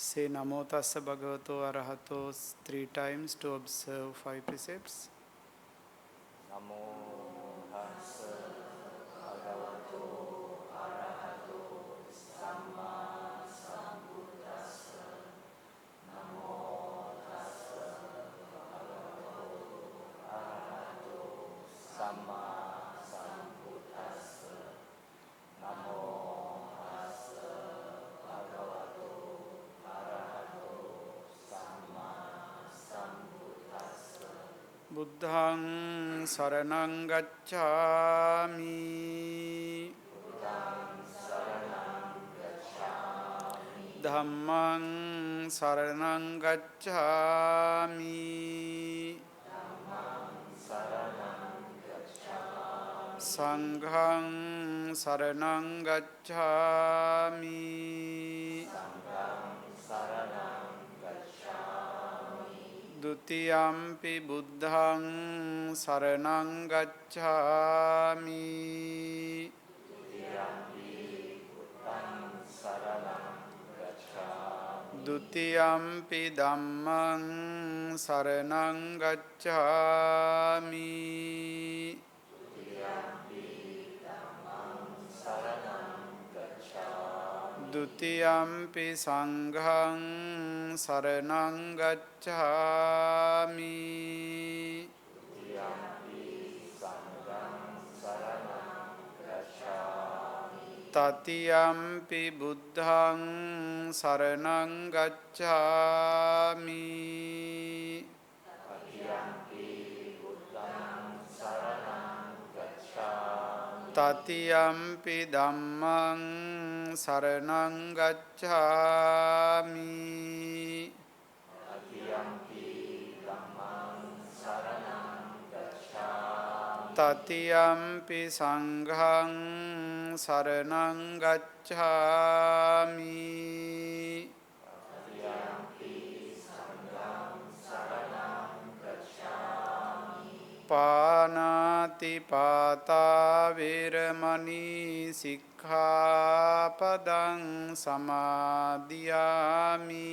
Say Namo Tassa Bhagavato Arahato 3 times to observe 5 precepts. Namo Tassa Bhagavato Arahato Samma Sambuddhassa. Namo Tassa Bhagavato Arahato Samma Sambuddhassa. Namo Tassa Bhagavato Arahato Samma Sambuddhassa. Buddhaṃ saraṇaṃ gacchāmi. Dhammaṃ saraṇaṃ gacchāmi. Saṅghāṃ saraṇaṃ gacchāmi. Dutiyampi buddhaṃ saraṇaṃ gacchāmi. Dutiyampi dhammaṃ saraṇaṃ gacchāmi. Dutiyampi saṅghāṃ saraṇaṃ gacchāmi. Tatiyampi buddhaṃ saraṇaṃ gacchāmi. Tatiyampi dhammaṃ saraṇaṃ gacchāmi. Tatiyampi saṅghāṃ saraṇaṃ gacchāmi. Pānāti pātā vīramani sikkhaපදං samadhiyāmi.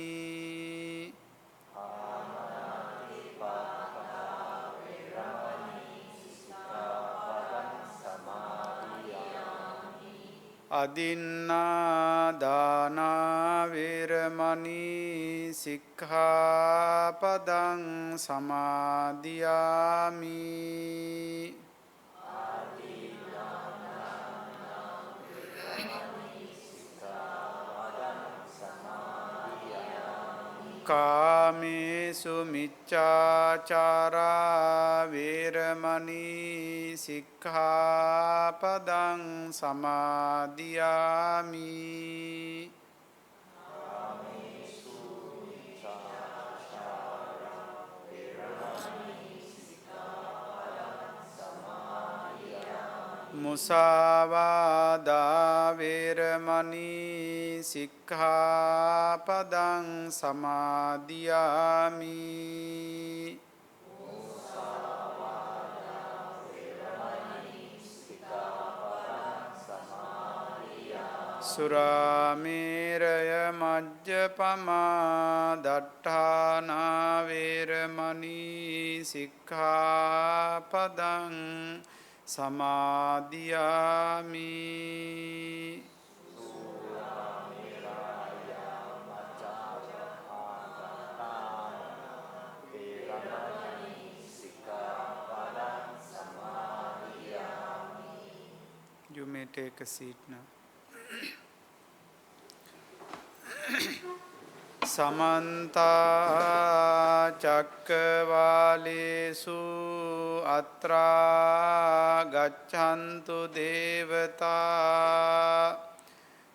Adinādāna vīramani sikkhaපදං samadhiyāmi. Kāmesu miccācārā vīramani sikkhaපදං samadhiyāmi. Musāvādā vīramani sikkhaපදං samadhiyāmi. Surāmeraya majjapamā daṭṭhānā vīramani sikkhaපදං samadhiyāmi. You may take a seat now. Samantā cakkavālesu atrā gacchantu devata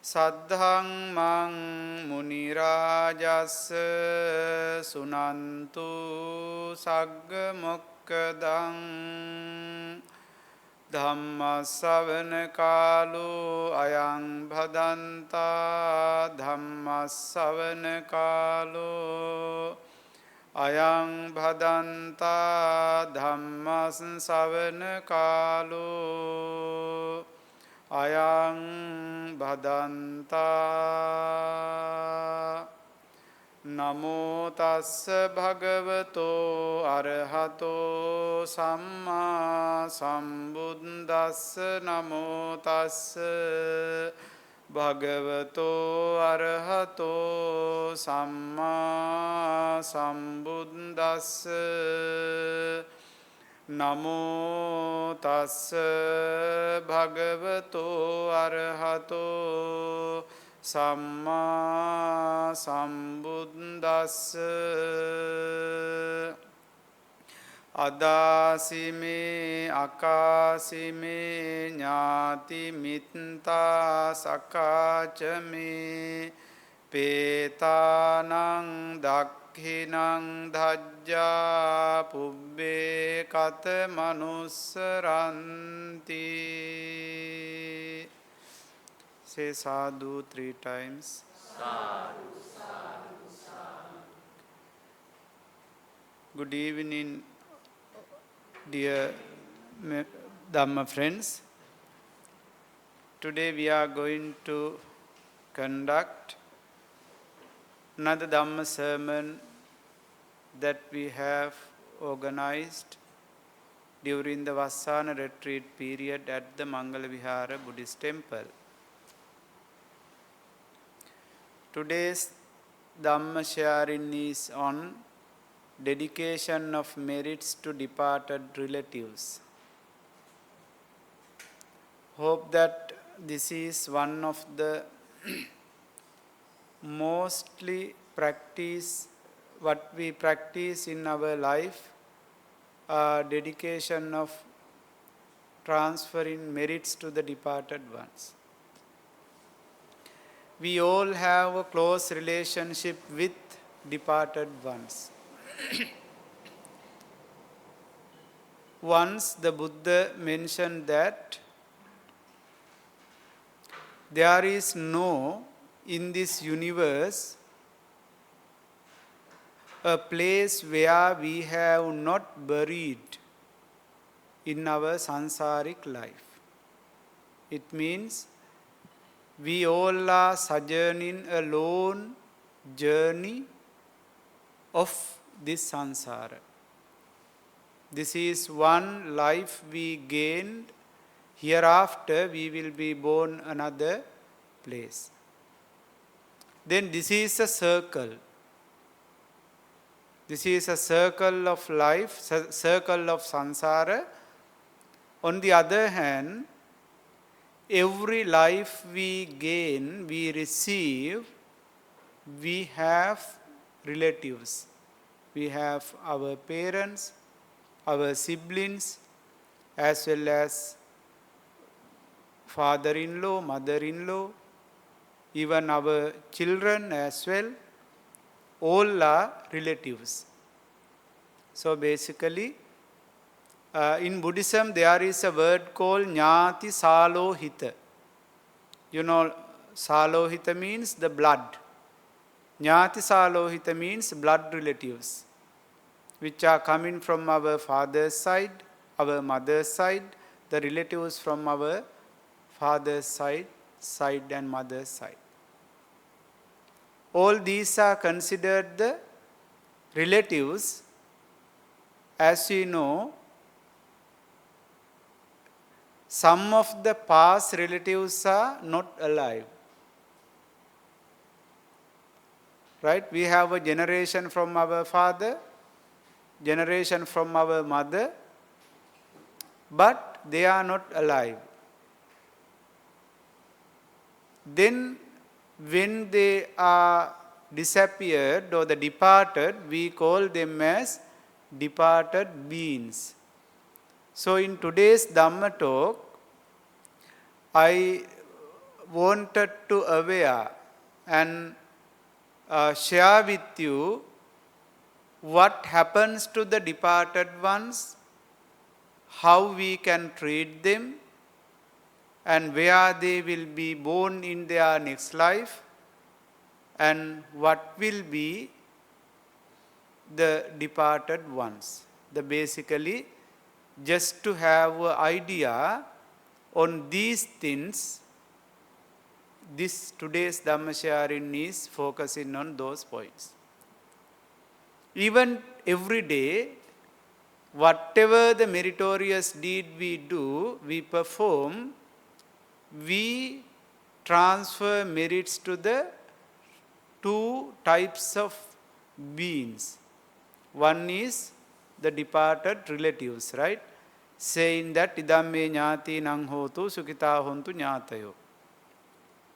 saddhammang munirājassa sunantu sagga mokkadaṃ. Dhamma savana kālo ayaṃ bhadantā. Dhamma savana kālo ayaṃ bhadantā. Dhamma savana kālo ayaṃ bhadantā. Namo tassa bhagavato arahato samma sambuddhassa. Namo tassa bhagavato arahato samma sambuddhassa. Namo tassa bhagavato arahato Samma sambuddhassa. Adasime akasime ñāti mitta sakācame pētānaṁ dakhinam dhajjā pubbē kata manussaranti. Say sadhu 3 times. Sadhu, sadhu, sadhu. Good evening, dear Dhamma friends. Today we are going to conduct another Dhamma sermon that we have organized during the Vassana retreat period at the Mangala Vihara Buddhist temple. Today's Dhamma sharing is on dedication of merits to departed relatives. Hope that this is one of the mostly what we practice in our life, dedication of transferring merits to the departed ones. We all have a close relationship with departed ones. Once the Buddha mentioned that there is no, in this universe, a place where we have not buried in our sansaric life. It means we all are sojourning a lone journey of this sansara. This is one life we gained. Hereafter we will be born another place. Then this is a circle. This is a circle of life, circle of sansara. On the other hand, every life we gain, we receive, we have relatives. We have our parents, our siblings, as well as father-in-law, mother-in-law, even our children as well. All are relatives. So basically, in Buddhism, there is a word called ñāti sālohita. You know, sālohita means the blood. ñāti sālohita means blood relatives, which are coming from our father's side, our mother's side, the relatives from our father's side and mother's side. All these are considered the relatives. As you know, some of the past relatives are not alive. Right? We have a generation from our father, generation from our mother, but they are not alive. Then when they are disappeared or the departed, we call them as departed beings. So in today's Dhamma talk, I wanted to aware and share with you what happens to the departed ones, how we can treat them, and where they will be born in their next life, and what will be the departed ones. Basically, just to have an idea on these things, today's Dhamma sharing is focusing on those points. Even every day, whatever the meritorious deed we do, we perform, we transfer merits to the two types of beings. One is the departed relatives, right? Saying that idamme jnati nang hotu sukita hontu jnatayo.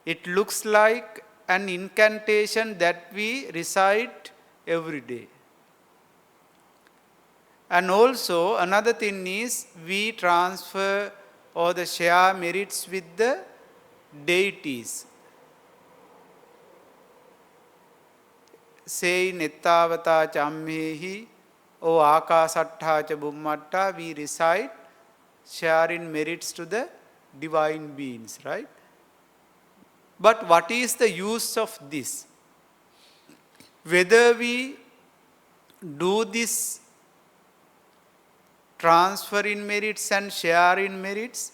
It looks like an incantation that we recite every day. And also another thing is we transfer or the share merits with the deities. Saying ettavata chammehi or akasattha cha bummatta, we recite sharing merits to the divine beings, right? But what is the use of this? Whether we do this transfer in merits and share in merits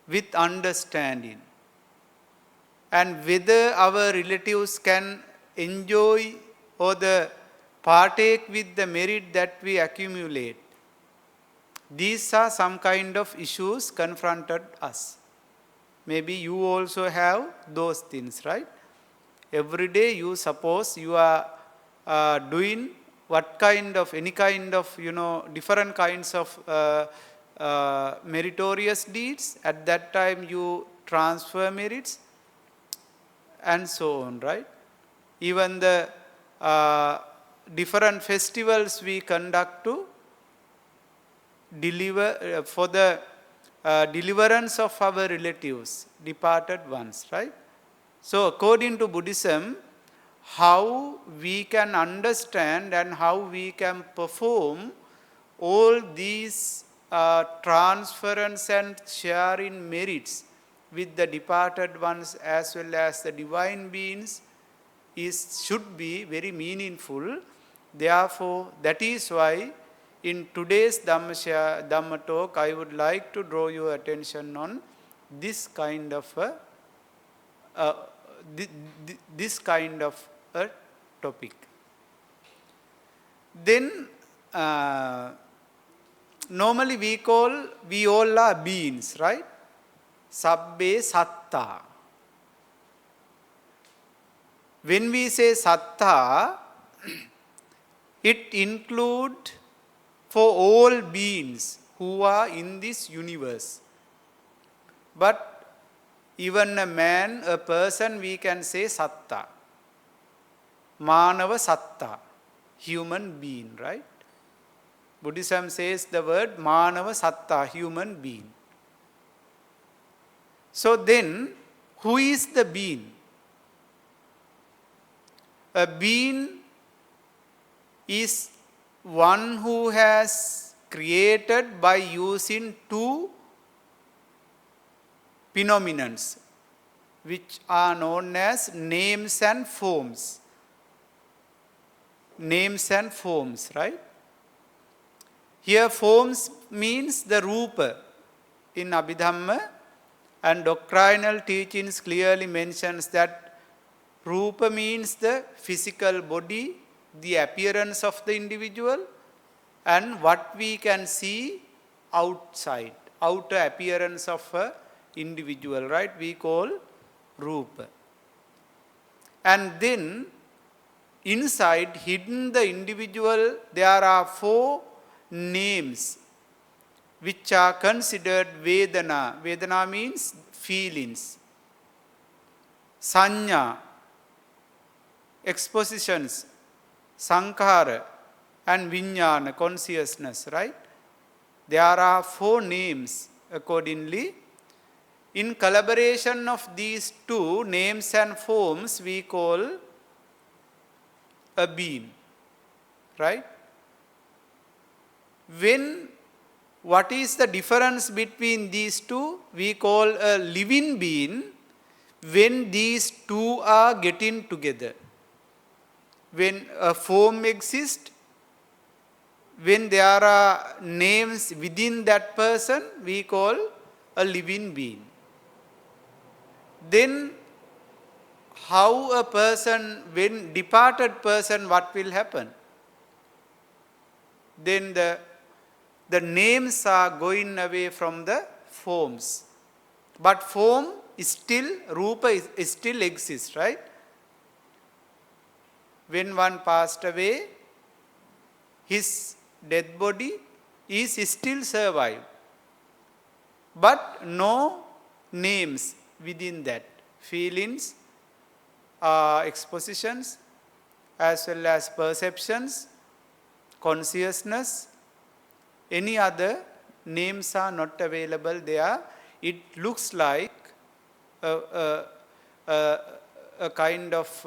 with understanding, and whether our relatives can enjoy or the partake with the merit that we accumulate. These are some kind of issues confronted us. Maybe you also have those things, right? Every day you suppose you are doing what kind of, any kind of, different kinds of meritorious deeds. At that time you transfer merits and so on, right? Even the different festivals we conduct to deliver for the deliverance of our relatives, departed ones, right? So according to Buddhism, how we can understand and how we can perform all these transference and sharing merits with the departed ones as well as the divine beings should be very meaningful. Therefore, that is why in today's Dhamma talk, I would like to draw your attention on this kind of a topic. Then, normally we all are beings, right? Sabbe satta. When we say satta, it includes for all beings who are in this universe. But even a man, a person, we can say satta. Manava satta, human being, right? Buddhism says the word manava satta, human being. So then, who is the being? A being is one who has created by using two phenomenons, which are known as names and forms. Names and forms, right? Here forms means the rupa in Abhidhamma, and doctrinal teachings clearly mentions that rupa means the physical body, the appearance of the individual, and what we can see outside, outer appearance of an individual, right? We call rupa. And then inside, hidden the individual, there are four names which are considered Vedana. Vedana means feelings. Sanya, expositions. Sankhara and Vijnana, consciousness, right? There are four names accordingly. In collaboration of these two names and forms, we call a being, right? What is the difference between these two? We call a living being when these two are getting together. When a form exists, when there are names within that person, we call a living being. Then how a person, when departed person, what will happen? then the names are going away from the forms. But form is still, Rupa is still exists, right? When one passed away, his dead body is still survive. But no names within that. Feelings, expositions, as well as perceptions, consciousness, any other names are not available there. It looks like a kind of,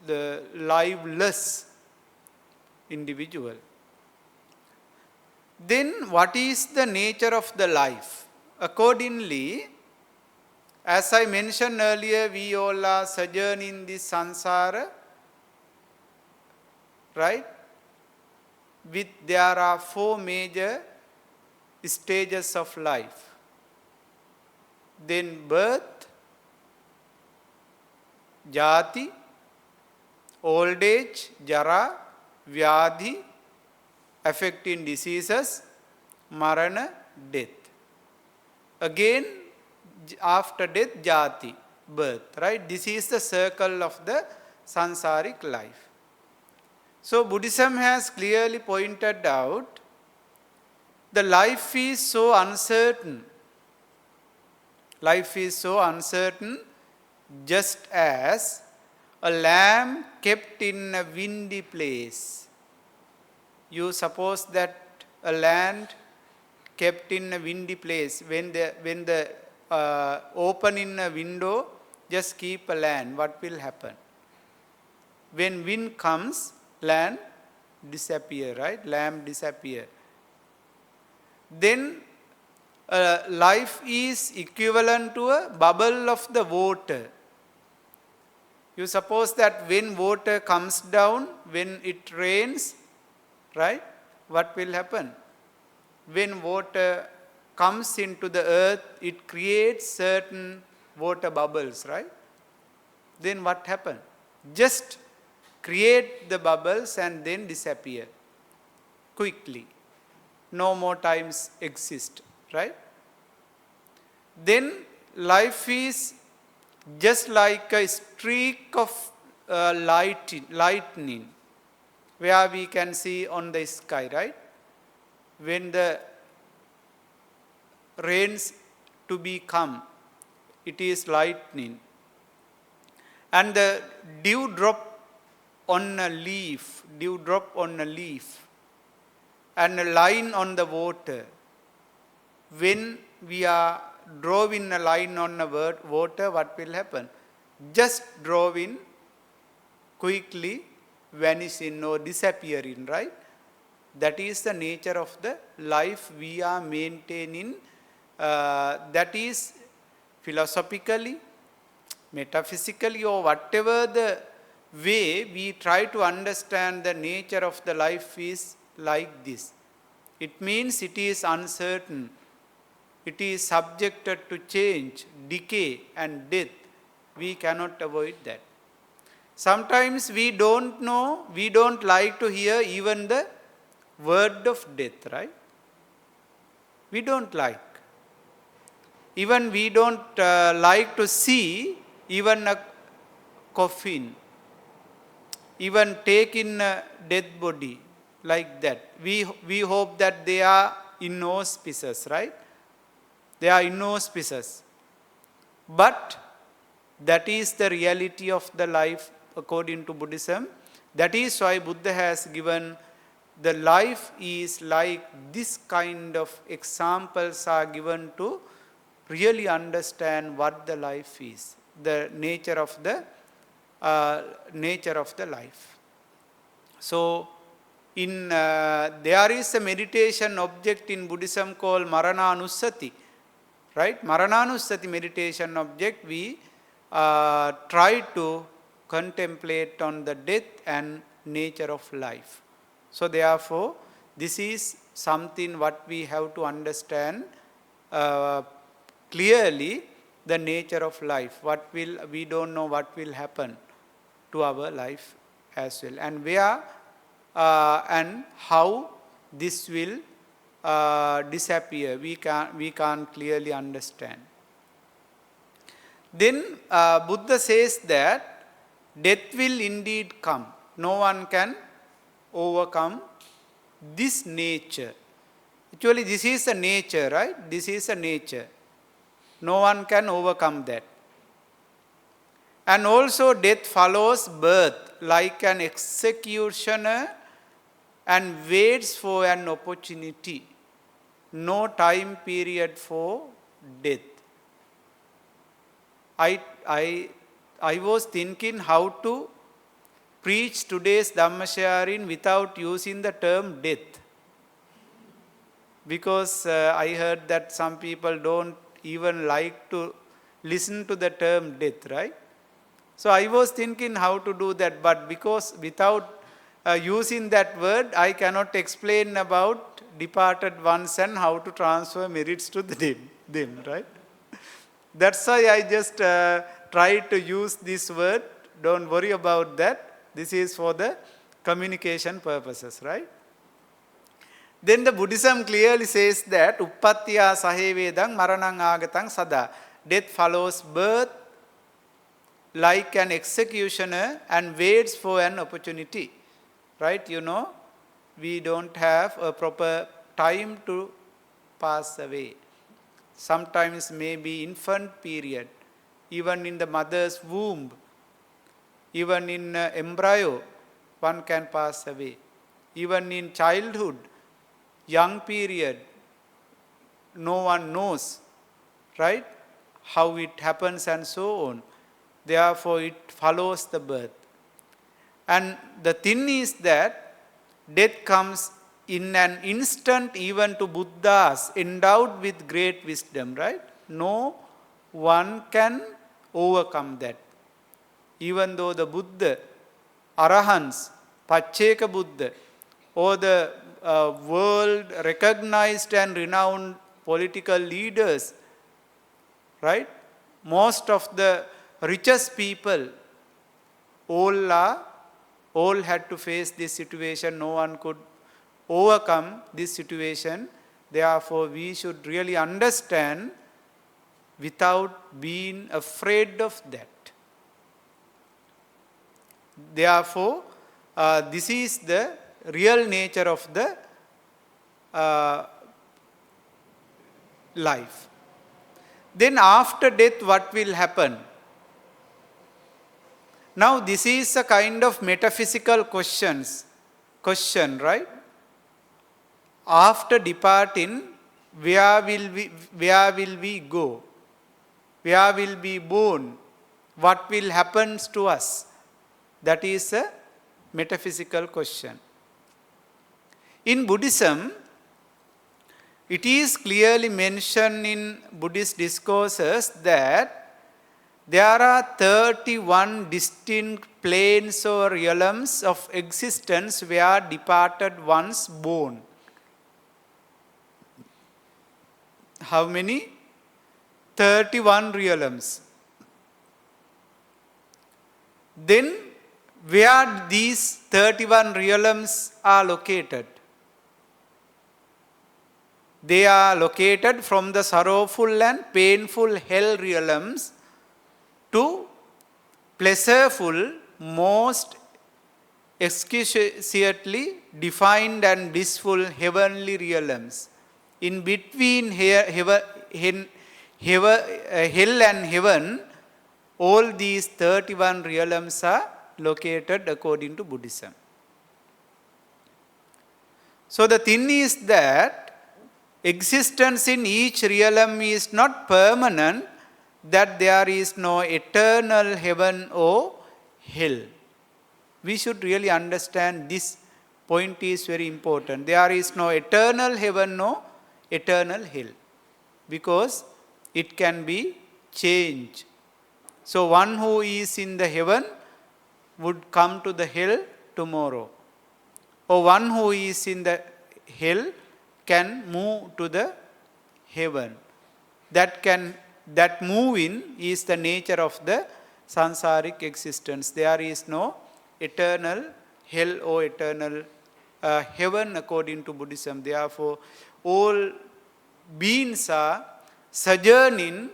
the liveless individual. Then what is the nature of the life? Accordingly, as I mentioned earlier, we all are sojourning this samsara, right? There are 4 major stages of life. Then birth, jati, old age, jara, vyadhi, affecting diseases, marana, death. Again, after death, jati, birth, right? This is the circle of the sansaric life. So Buddhism has clearly pointed out the life is so uncertain. Life is so uncertain, just as a lamb kept in a windy place. You suppose that a land kept in a windy place, when the opening a window, just keep a land, what will happen? When wind comes, land disappear, right? Lamb disappear. Then life is equivalent to a bubble of the water. You suppose that when water comes down, when it rains, right? What will happen? When water comes into the earth, it creates certain water bubbles, right? Then what happens? Just create the bubbles and then disappear quickly. No more times exist, right? Then life is just like a streak of lightning, where we can see on the sky, right? When the rains to be come, it is lightning. And the dew drop on a leaf, and a line on the water. When we are drawing a line on the water, what will happen? Just drawing, quickly vanishing or disappearing, right? That is the nature of the life we are maintaining. That is philosophically, metaphysically, or whatever the way we try to understand the nature of the life is like this. It means it is uncertain. It is subjected to change, decay and death. We cannot avoid that. Sometimes we don't know, we don't like to hear even the word of death, right? We don't like. Even we don't like to see even a coffin, even take in a dead body like that. We hope that they are inauspicious, right? They are inauspicious. But that is the reality of the life according to Buddhism. That is why Buddha has given the life is like this kind of examples are given to really understand what the life is, the nature of the life. So, there is a meditation object in Buddhism called Marananusati, right? Marananusati meditation object, we try to contemplate on the death and nature of life. So therefore, this is something what we have to understand clearly, the nature of life. We don't know what will happen to our life as well. And where and how this will disappear. We can't clearly understand. Then Buddha says that death will indeed come. No one can overcome this nature. Actually, this is a nature, right? This is a nature. No one can overcome that. And also death follows birth like an executioner and waits for an opportunity. No time period for death. I was thinking how to preach today's Dhamma sharing without using the term death. Because I heard that some people don't even like to listen to the term death, right? So I was thinking how to do that, but because without using that word, I cannot explain about departed ones and how to transfer merits to them, right? That's why I just try to use this word. Don't worry about that. This is for the communication purposes, right? Then the Buddhism clearly says that uppattiya sahevedang maranang agatang sada. Death follows birth like an executioner and waits for an opportunity. Right? You know, we don't have a proper time to pass away. Sometimes maybe infant period, even in the mother's womb, even in embryo, one can pass away. Even in childhood, young period, no one knows, right, how it happens and so on. Therefore, it follows the birth. And the thing is that death comes in an instant even to Buddhas endowed with great wisdom, right? No one can overcome that. Even though the Buddha, Arahants, Pacceka Buddha, or the world recognized and renowned political leaders, right? Most of the richest people, all had to face this situation. No one could overcome this situation. Therefore, we should really understand without being afraid of that. Therefore, this is the real nature of the life. Then after death, what will happen? Now, this is a kind of metaphysical question, right? After departing, where will we go? Where will we be born? What will happen to us? That is a metaphysical question. In Buddhism, it is clearly mentioned in Buddhist discourses that there are 31 distinct planes or realms of existence where departed ones born. How many? 31 realms. Then, where these 31 realms are located? They are located from the sorrowful and painful hell realms to pleasureful, most exquisitely defined and blissful heavenly realms. In between hell and heaven, all these 31 realms are located according to Buddhism. So the thing is that existence in each realm is not permanent, that there is no eternal heaven or hell. We should really understand this point is very important. There is no eternal heaven, no eternal hell, because it can be changed. So one who is in the heaven would come to the hell tomorrow, or one who is in the hell can move to the heaven. That moving is the nature of the sansaric existence. There is no eternal hell or eternal heaven according to Buddhism. Therefore, all beings are sojourning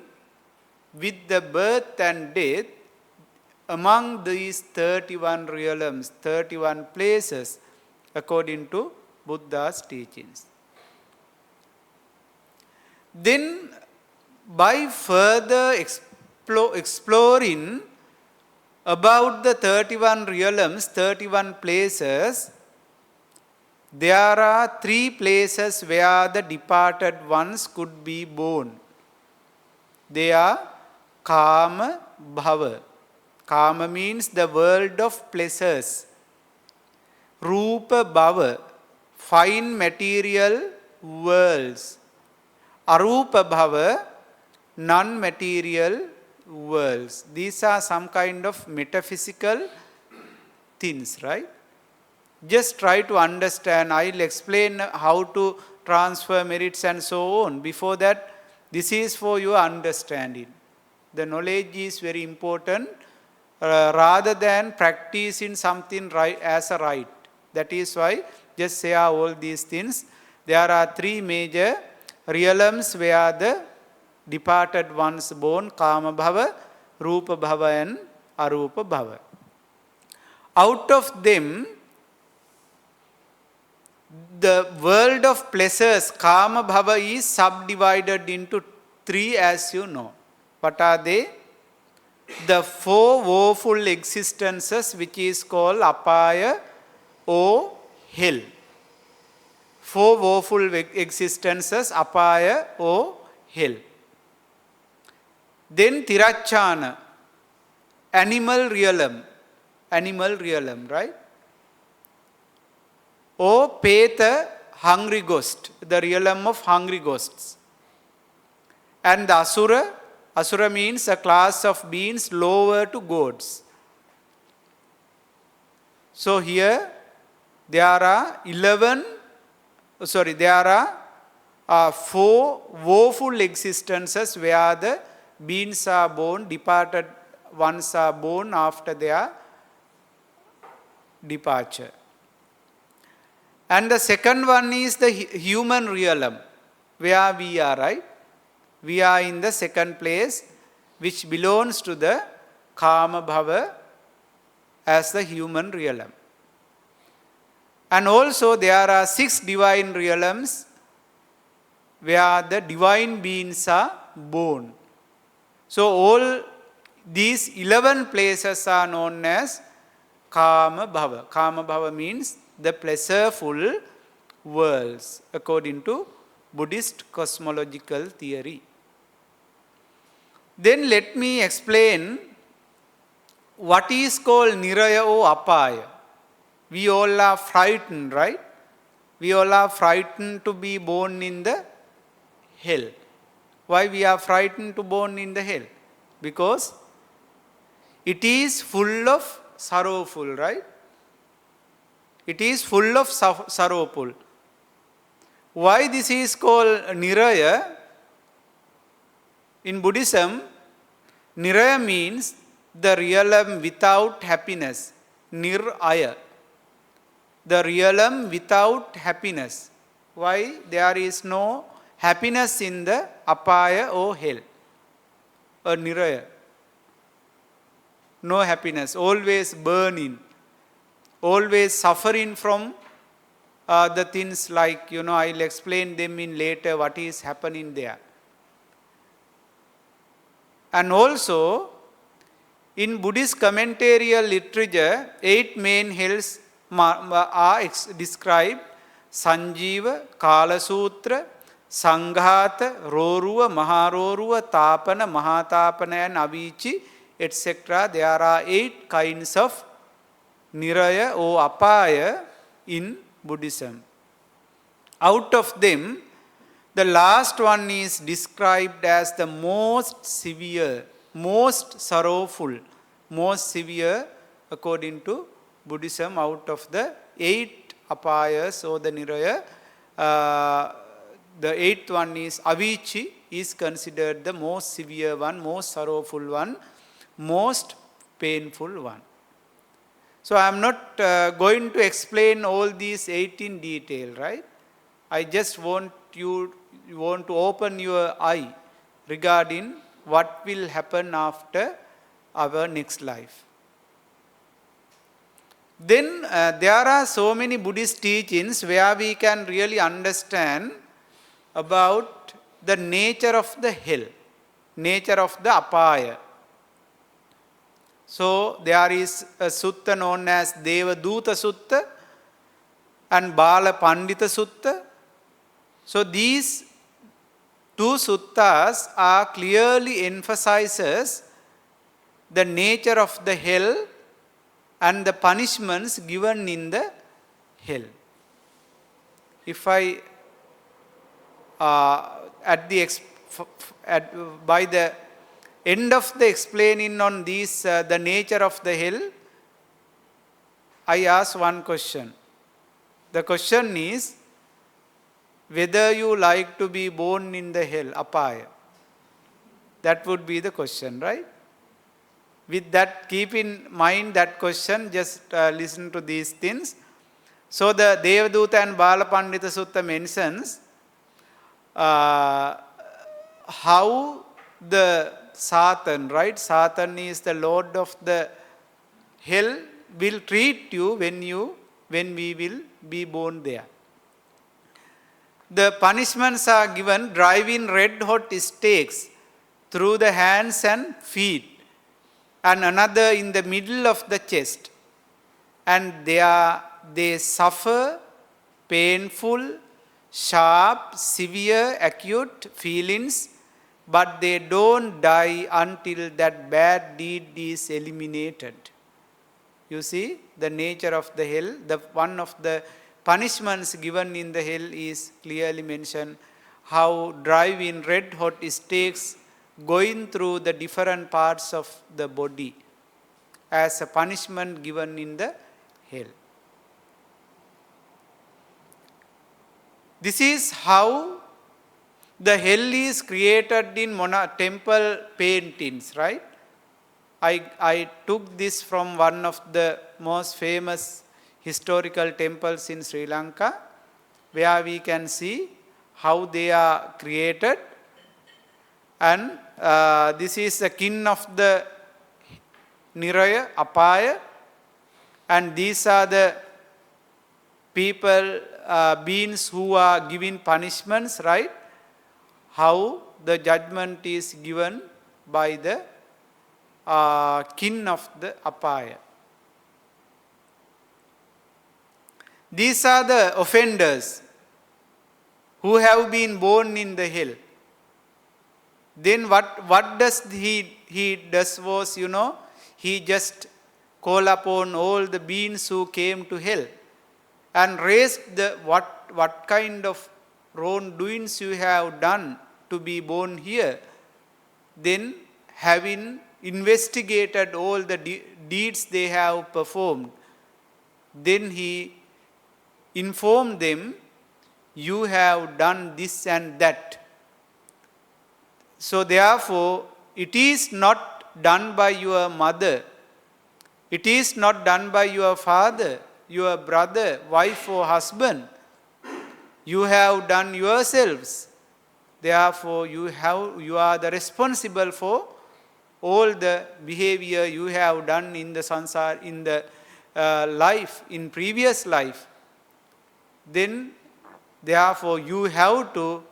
with the birth and death among these 31 realms, 31 places, according to Buddha's teachings. Then, by further exploring about the 31 realms, 31 places, there are 3 places where the departed ones could be born. They are Kama Bhava. Kama means the world of pleasures. Rupa Bhava, fine material worlds. Arupa Bhava, non-material worlds. These are some kind of metaphysical things, right? Just try to understand. I'll explain how to transfer merits and so on. Before that, this is for your understanding. The knowledge is very important rather than practicing something right as a right. That is why just say all these things. There are 3 major realms where the departed ones born: Kama Bhava, Rupa Bhava and Arupa Bhava. Out of them, the world of pleasures, Kama Bhava, is subdivided into 3, as you know. What are they? The 4 woeful existences, which is called Apaya or hell. 4 woeful existences, Apaya or hell. Then Tirachana, animal realm, right? Or Peta, hungry ghost, the realm of hungry ghosts. And the Asura means a class of beings lower to gods. So here there are 4 woeful existences where the beings are born, departed ones are born after their departure. And the second one is the human realm, where we are, right? We are in the second place, which belongs to the Kama Bhava as the human realm. And also there are 6 divine realms where the divine beings are born. So all these 11 places are known as Kama Bhava. Kama Bhava means the pleasureful worlds according to Buddhist cosmological theory. Then let me explain what is called Niraya or Apaya. We all are frightened, right? We all are frightened to be born in the hell. Why we are frightened to born in the hell? Because it is full of sorrowful, right? It is full of sorrowful. Why this is called Niraya? In Buddhism, Niraya means the realm without happiness. Niraya. The realm without happiness. Why? There is no happiness in the Apaya or hell. Or Niraya. No happiness. Always burning. Always suffering from the things like, I'll explain them in later what is happening there. And also, in Buddhist commentarial literature, 8 main hells are described: Sanjiva, Kala Sutra, Sanghata, Roruva, Maharoruva, Tapana, Mahatapana and Avici, etc. There are 8 kinds of Niraya or Apaya in Buddhism. Out of them, the last one is described as the most severe, most sorrowful, most severe according to Buddhism. Out of the 8 apayas or the Niraya, the 8th one is Avici, is considered the most severe one, most sorrowful one, most painful one. So I am not going to explain all these 8 in detail, right? I just want to open your eye regarding what will happen after our next life. Then there are so many Buddhist teachings where we can really understand about the nature of the hell, nature of the apaya. So there is a sutta known as Devaduta Sutta and Bala Pandita Sutta. So these two suttas are clearly emphasizes the nature of the hell and the punishments given in the hell. If I by the end of the explaining on these the nature of the hell, I ask one question. The question is whether you like to be born in the hell, apaya. That would be the question, right? With that, keep in mind that question, just listen to these things. So the Devaduta and Bala Pandita Sutta mentions how the Satan, right? Satan is the lord of the hell, will treat you when we will be born there. The punishments are given driving red hot stakes through the hands and feet, and another in the middle of the chest. And they suffer painful, sharp, severe, acute feelings, but they don't die until that bad deed is eliminated. You see, the nature of the hell, one of the punishments given in the hell is clearly mentioned, how driving red hot stakes going through the different parts of the body as a punishment given in the hell. This is how the hell is created in temple paintings, right? I took this from one of the most famous historical temples in Sri Lanka, where we can see how they are created. And this is the kin of the Niraya, Apaya, and these are the people, beings who are giving punishments, right? How the judgment is given by the kin of the Apaya. These are the offenders who have been born in the hell. Then what does he does was, he just call upon all the beings who came to hell and raised the what kind of wrongdoings you have done to be born here. Then, having investigated all the deeds they have performed, then he informed them, you have done this and that. So therefore, it is not done by your mother, it is not done by your father, your brother, wife or husband. You have done yourselves. Therefore, you are the responsible for all the behavior you have done in the sansar, in the life, in previous life. Then, therefore, you have to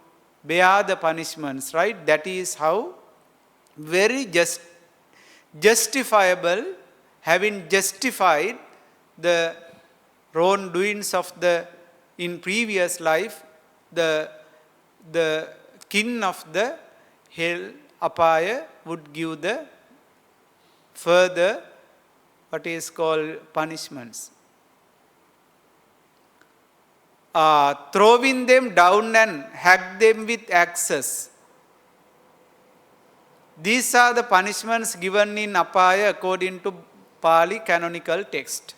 bear the punishments, right? That is how very justifiable, having justified the wrongdoings of the in previous life, the kin of the hell, apaya, would give the further what is called punishments. Throwing them down and hack them with axes. These are the punishments given in apaya according to Pali canonical text.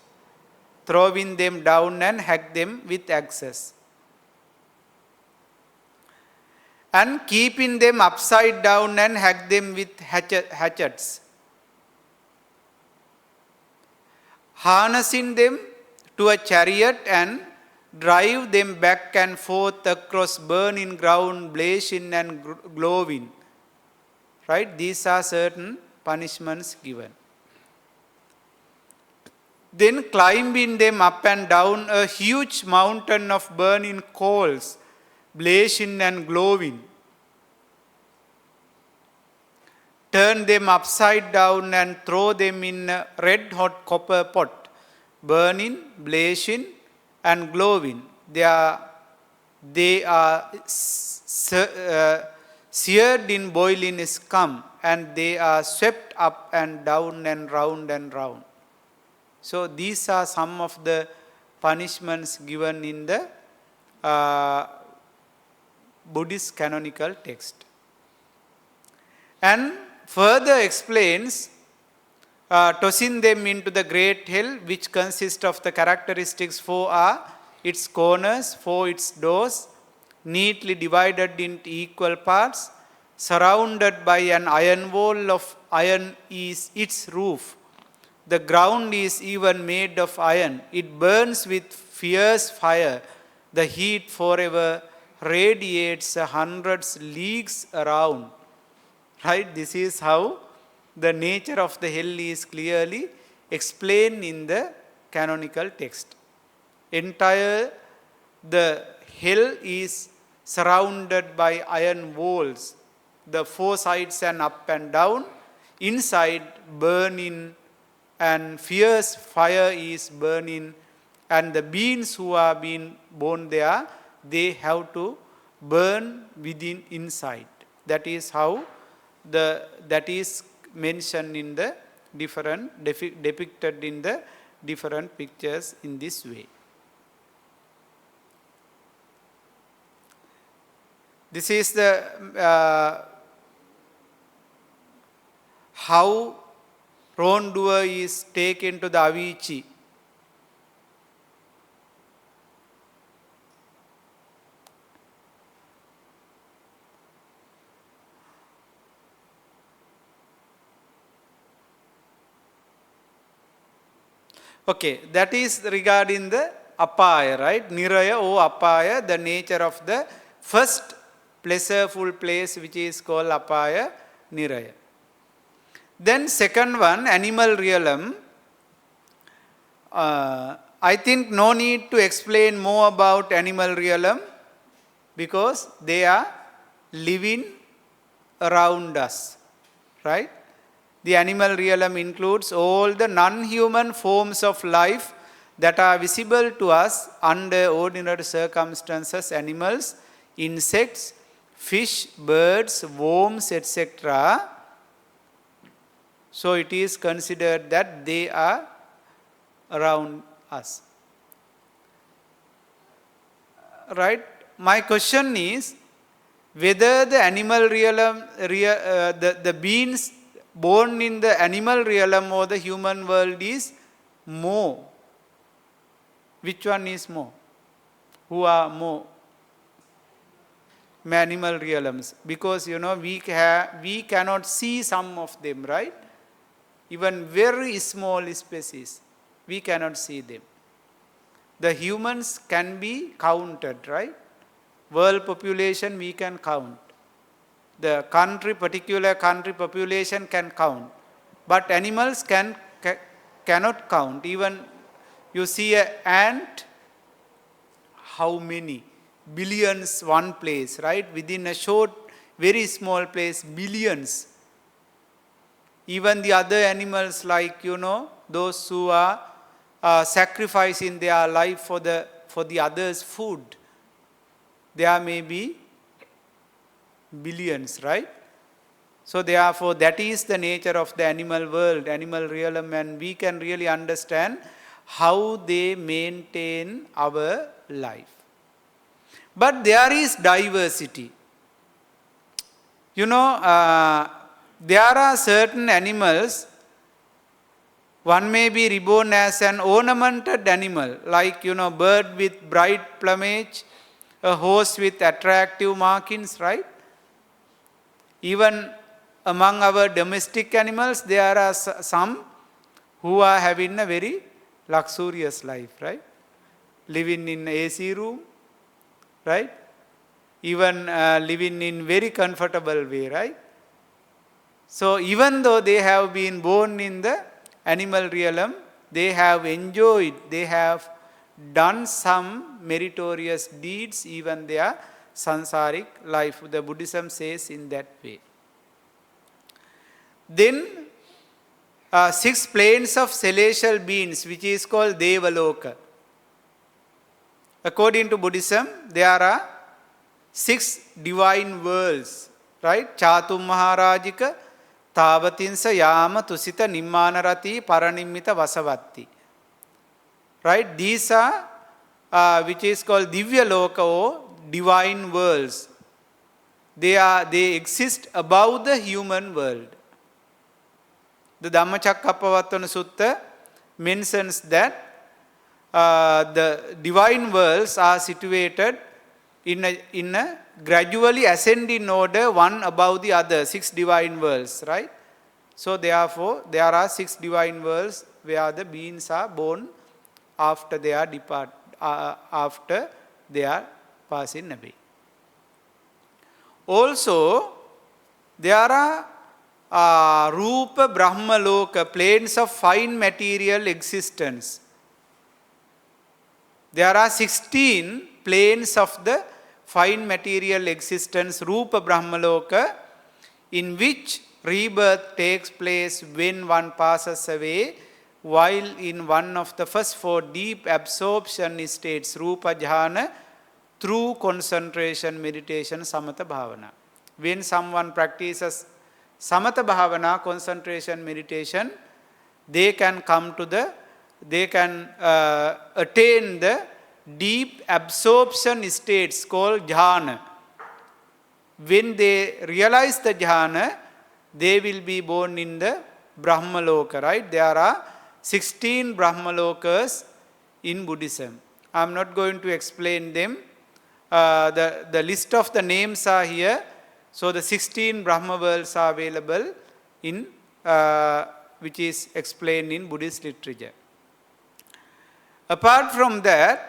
Throwing them down and hack them with axes. And keeping them upside down and hack them with hatchets. harnessing them to a chariot and drive them back and forth across burning ground, blazing and glowing. Right? These are certain punishments given. Then climbing them up and down a huge mountain of burning coals, blazing and glowing. Turn them upside down and throw them in a red hot copper pot, burning, blazing and glowing. They are seared in boiling scum, and they are swept up and down and round and round. So these are some of the punishments given in the Buddhist canonical text. And further explains, tossing them into the great hell, which consists of the characteristics 4 are its corners, 4 its doors, neatly divided into equal parts, surrounded by an iron wall of iron is its roof. The ground is even made of iron. It burns with fierce fire. The heat forever radiates hundreds leagues around. Right? This is how the nature of the hell is clearly explained in the canonical text. The hell is surrounded by iron walls, the 4 sides and up and down. Inside, burning and fierce fire is burning, and the beings who are being born there, they have to burn within inside. That is how that is mentioned in the different, depicted in the different pictures in this way. This is the how wrongdoer is taken to the Avicii. Okay, that is regarding the apaya, right? Niraya or apaya, the nature of the first pleasureful place which is called apaya, niraya. Then second one, animal realm. I think no need to explain more about animal realm because they are living around us, right? The animal realm includes all the non-human forms of life that are visible to us under ordinary circumstances: animals, insects, fish, birds, worms, etc. So it is considered that they are around us. Right? My question is whether the animal realm, the beings born in the animal realm or the human world is more. Which one is more? Who are more? Animal realms. Because we cannot see some of them, right? Even very small species, we cannot see them. The humans can be counted, right? World population we can count. The particular country population can count. But animals cannot count. Even you see an ant, how many? Billions one place, right? Within a short, very small place, billions. Even the other animals like, those who are sacrificing their life for the others' food, there may be billions, right? So therefore, that is the nature of the animal world, animal realm, and we can really understand how they maintain our life. But there is diversity. There are certain animals, one may be reborn as an ornamented animal, like, bird with bright plumage, a horse with attractive markings, right? Even among our domestic animals, there are some who are having a very luxurious life, right? Living in AC room, right? Even living in very comfortable way, right? So even though they have been born in the animal realm, they have enjoyed, they have done some meritorious deeds, even their sansaric life. The Buddhism says in that way. Then 6 planes of celestial beings, which is called Devaloka. According to Buddhism, there are 6 divine worlds, right? Chatum Maharajika, Tavatinsa, Yama, Tusita, Nimmanarati, Paranimmita, Vasavatti. Right? These are, which is called Divya Loka or divine worlds. They exist above the human world. The Dhammacakkappavattana Sutta mentions that the divine worlds are situated in a gradually ascending order, one above the other, 6 divine worlds, right? So therefore, there are 6 divine worlds where the beings are born after they are after they are passing away. Also, there are Rupa Brahma Loka, planes of fine material existence. There are 16 planes of the fine material existence, Rupa Brahma Loka, in which rebirth takes place when one passes away, while in one of the first 4 deep absorption states, Rupa Jhana, through concentration, meditation, Samatha Bhavana. When someone practices Samatha Bhavana, concentration, meditation, they can attain the deep absorption states called jhana. When they realize the jhana, they will be born in the Brahmaloka, right? There are 16 Brahmalokas in Buddhism. I am not going to explain them. The list of the names are here. So the 16 Brahma worlds are available in which is explained in Buddhist literature. Apart from that,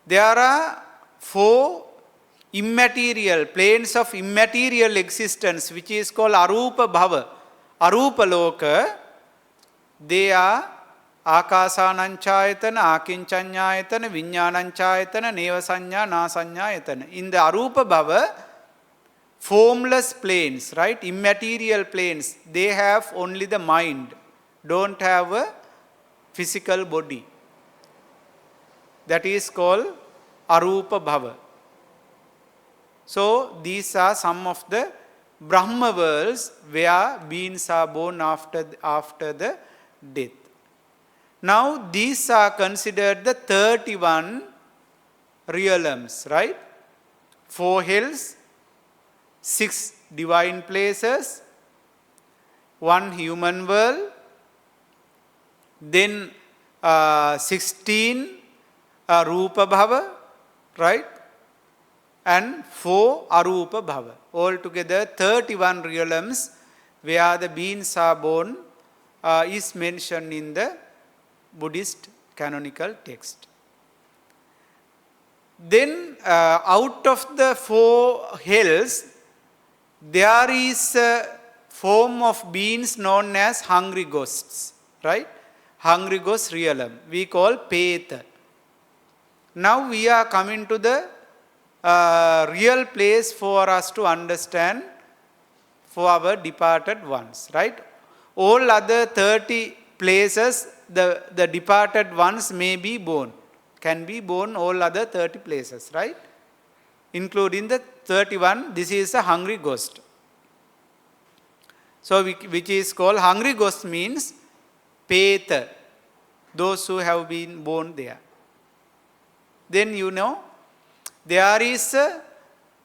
there are 4 immaterial, planes of immaterial existence, which is called Arupa Bhava, Arupa Loka. They are Akasananchayatana, Akinchanyayatana, Vinyananchayatana, Nevasanya, Nasanyayatana. In the Arupa Bhava, formless planes, right? Immaterial planes, they have only the mind, don't have a physical body. That is called Arupa Bhava. So these are some of the Brahma worlds where beings are born after the death. Now these are considered the 31 realms, right? 4 hells, 6 divine places, 1 human world, then 16 Rupa Bhava, right? And 4 Arupa Bhava. Altogether 31 realms where the beings are born is mentioned in the Buddhist canonical text. Then out of the 4 hells, there is a form of beings known as hungry ghosts, right? Hungry ghost realm. We call Peta. Now we are coming to the real place for us to understand for our departed ones, right? All other 30 places, the departed ones may be born, can be born all other 30 places, right? Including the 31, this is a hungry ghost. So which is called, hungry ghost means Peta, those who have been born there. Then there is a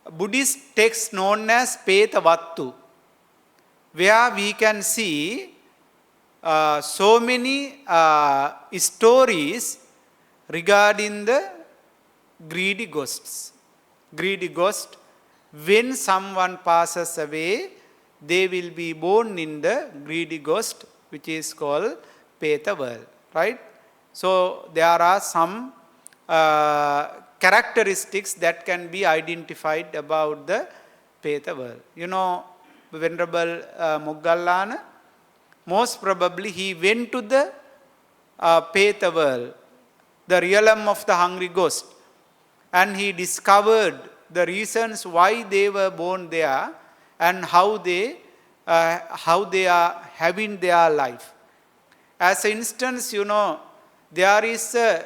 Buddhist text known as Peta Vattu, where we can see so many stories regarding the greedy ghosts. Greedy ghost, when someone passes away, they will be born in the greedy ghost, which is called Peta world, right? So there are some characteristics that can be identified about the Peta world. You know, Venerable Mangala, most probably he went to the Peta world, the realm of the hungry ghost, and he discovered the reasons why they were born there and how they are having their life. As an instance, you know, there is a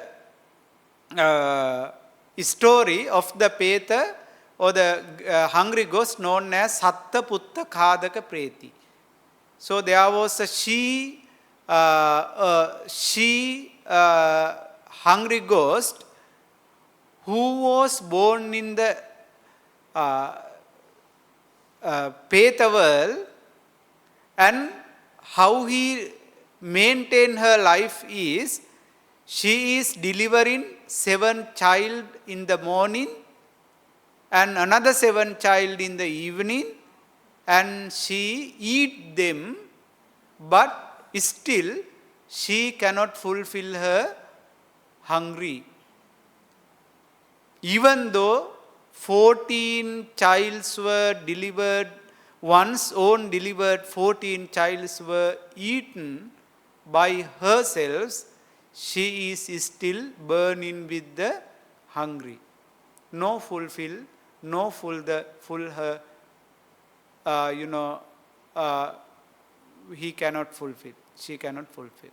story of the Peta or the hungry ghost known as Satta Putta Khadaka Preti. So there was a hungry ghost who was born in the Peta world, and how he maintained her life is, she is delivering 7 child in the morning and another 7 child in the evening, and she eat them, but still she cannot fulfill her hungry. Even though 14 childs were delivered, one's own delivered 14 childs were eaten by herself, she is still burning with the hungry. No fulfill her, he cannot fulfill, she cannot fulfill.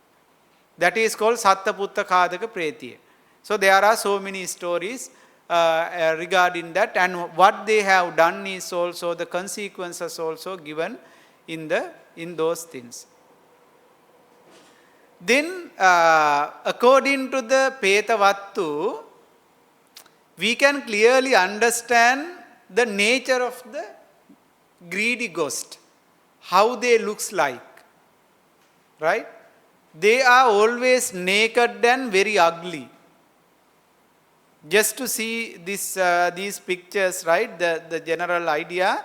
That is called Sattaputta Khadaka Pretiya. So there are so many stories regarding that, and what they have done is also the consequences also given in those things. Then according to the Peta Vattu, we can clearly understand the nature of the greedy ghost, how they looks like, right? They are always naked and very ugly. Just to see these pictures, right, the general idea,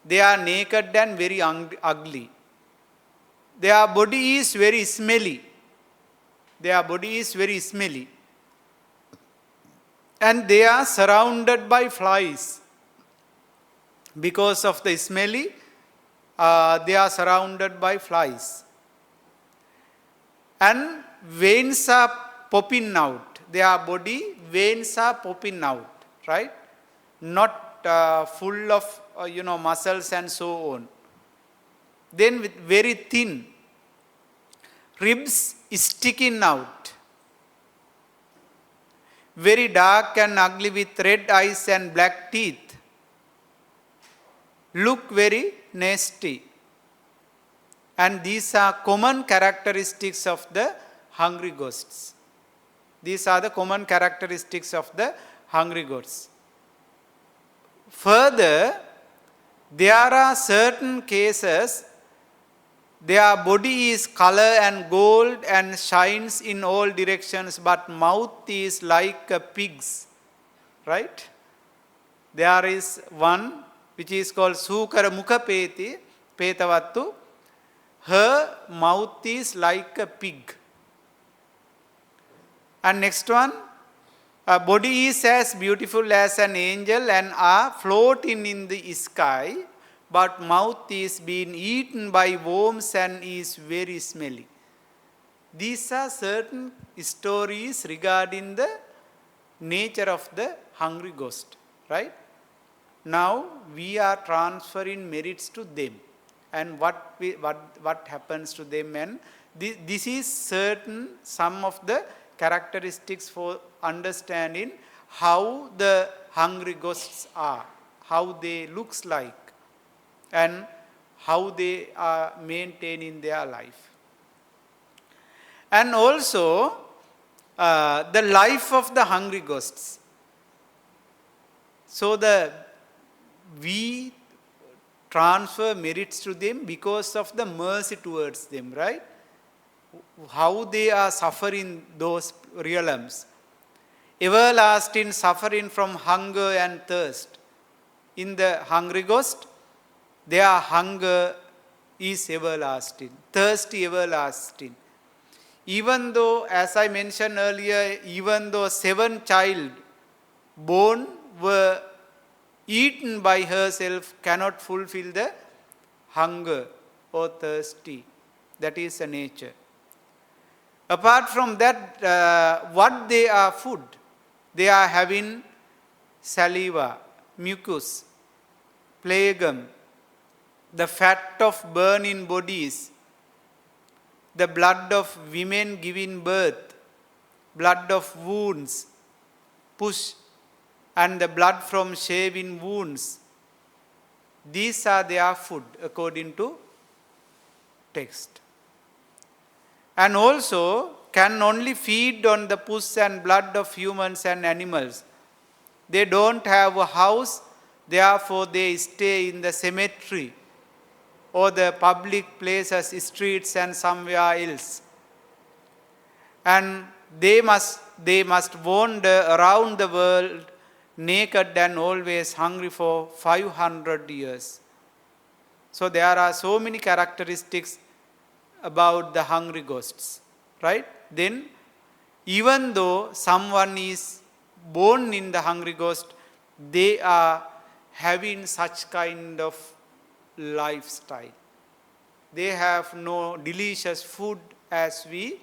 they are naked and very ugly. Their body is very smelly. And they are surrounded by flies. Because of the smelly, they are surrounded by flies. And veins are popping out. Their body veins are popping out, right? Not full of muscles and so on. Then with very thin, ribs sticking out. Very dark and ugly with red eyes and black teeth. Look very nasty. And these are common characteristics of the hungry ghosts. These are the common characteristics of the hungry ghosts. Further, there are certain cases, their body is color and gold and shines in all directions, but mouth is like a pig's, right? There is one which is called Sukara Mukha Peti, Petavattu. Her mouth is like a pig. And next one, her body is as beautiful as an angel and are floating in the sky, but mouth is being eaten by worms and is very smelly. These are certain stories regarding the nature of the hungry ghost, right? Now we are transferring merits to them, and what happens to them, and this is some of the characteristics for understanding how the hungry ghosts are, how they looks like, and how they are maintaining their life. And also the life of the hungry ghosts. So we transfer merits to them because of the mercy towards them, right? How they are suffering those realms. Everlasting suffering from hunger and thirst. In the hungry ghost, their hunger is everlasting, thirst everlasting. Even though, as I mentioned earlier, even though 7 child born were eaten by herself, cannot fulfill the hunger or thirsty. That is the nature. Apart from that, what they are food? They are having saliva, mucus, phlegm, the fat of burning bodies, the blood of women giving birth, blood of wounds, pus, and the blood from shaving wounds. These are their food according to text. And also can only feed on the pus and blood of humans and animals. They don't have a house, therefore they stay in the cemetery or the public places, streets and somewhere else. And they must wander around the world naked and always hungry for 500 years. So there are so many characteristics about the hungry ghosts, right? Then, even though someone is born in the hungry ghost, they are having such kind of lifestyle. They have no delicious food as we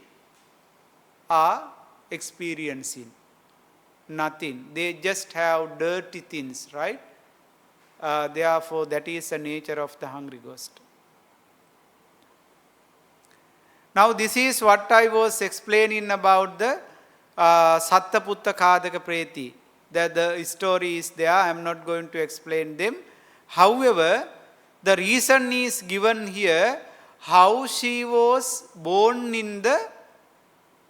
are experiencing. Nothing. They just have dirty things, right? Therefore, that is the nature of the hungry ghost. Now, this is what I was explaining about the Sattaputta Kadaka Preti. The story is there. I am not going to explain them. However, the reason is given here how she was born in the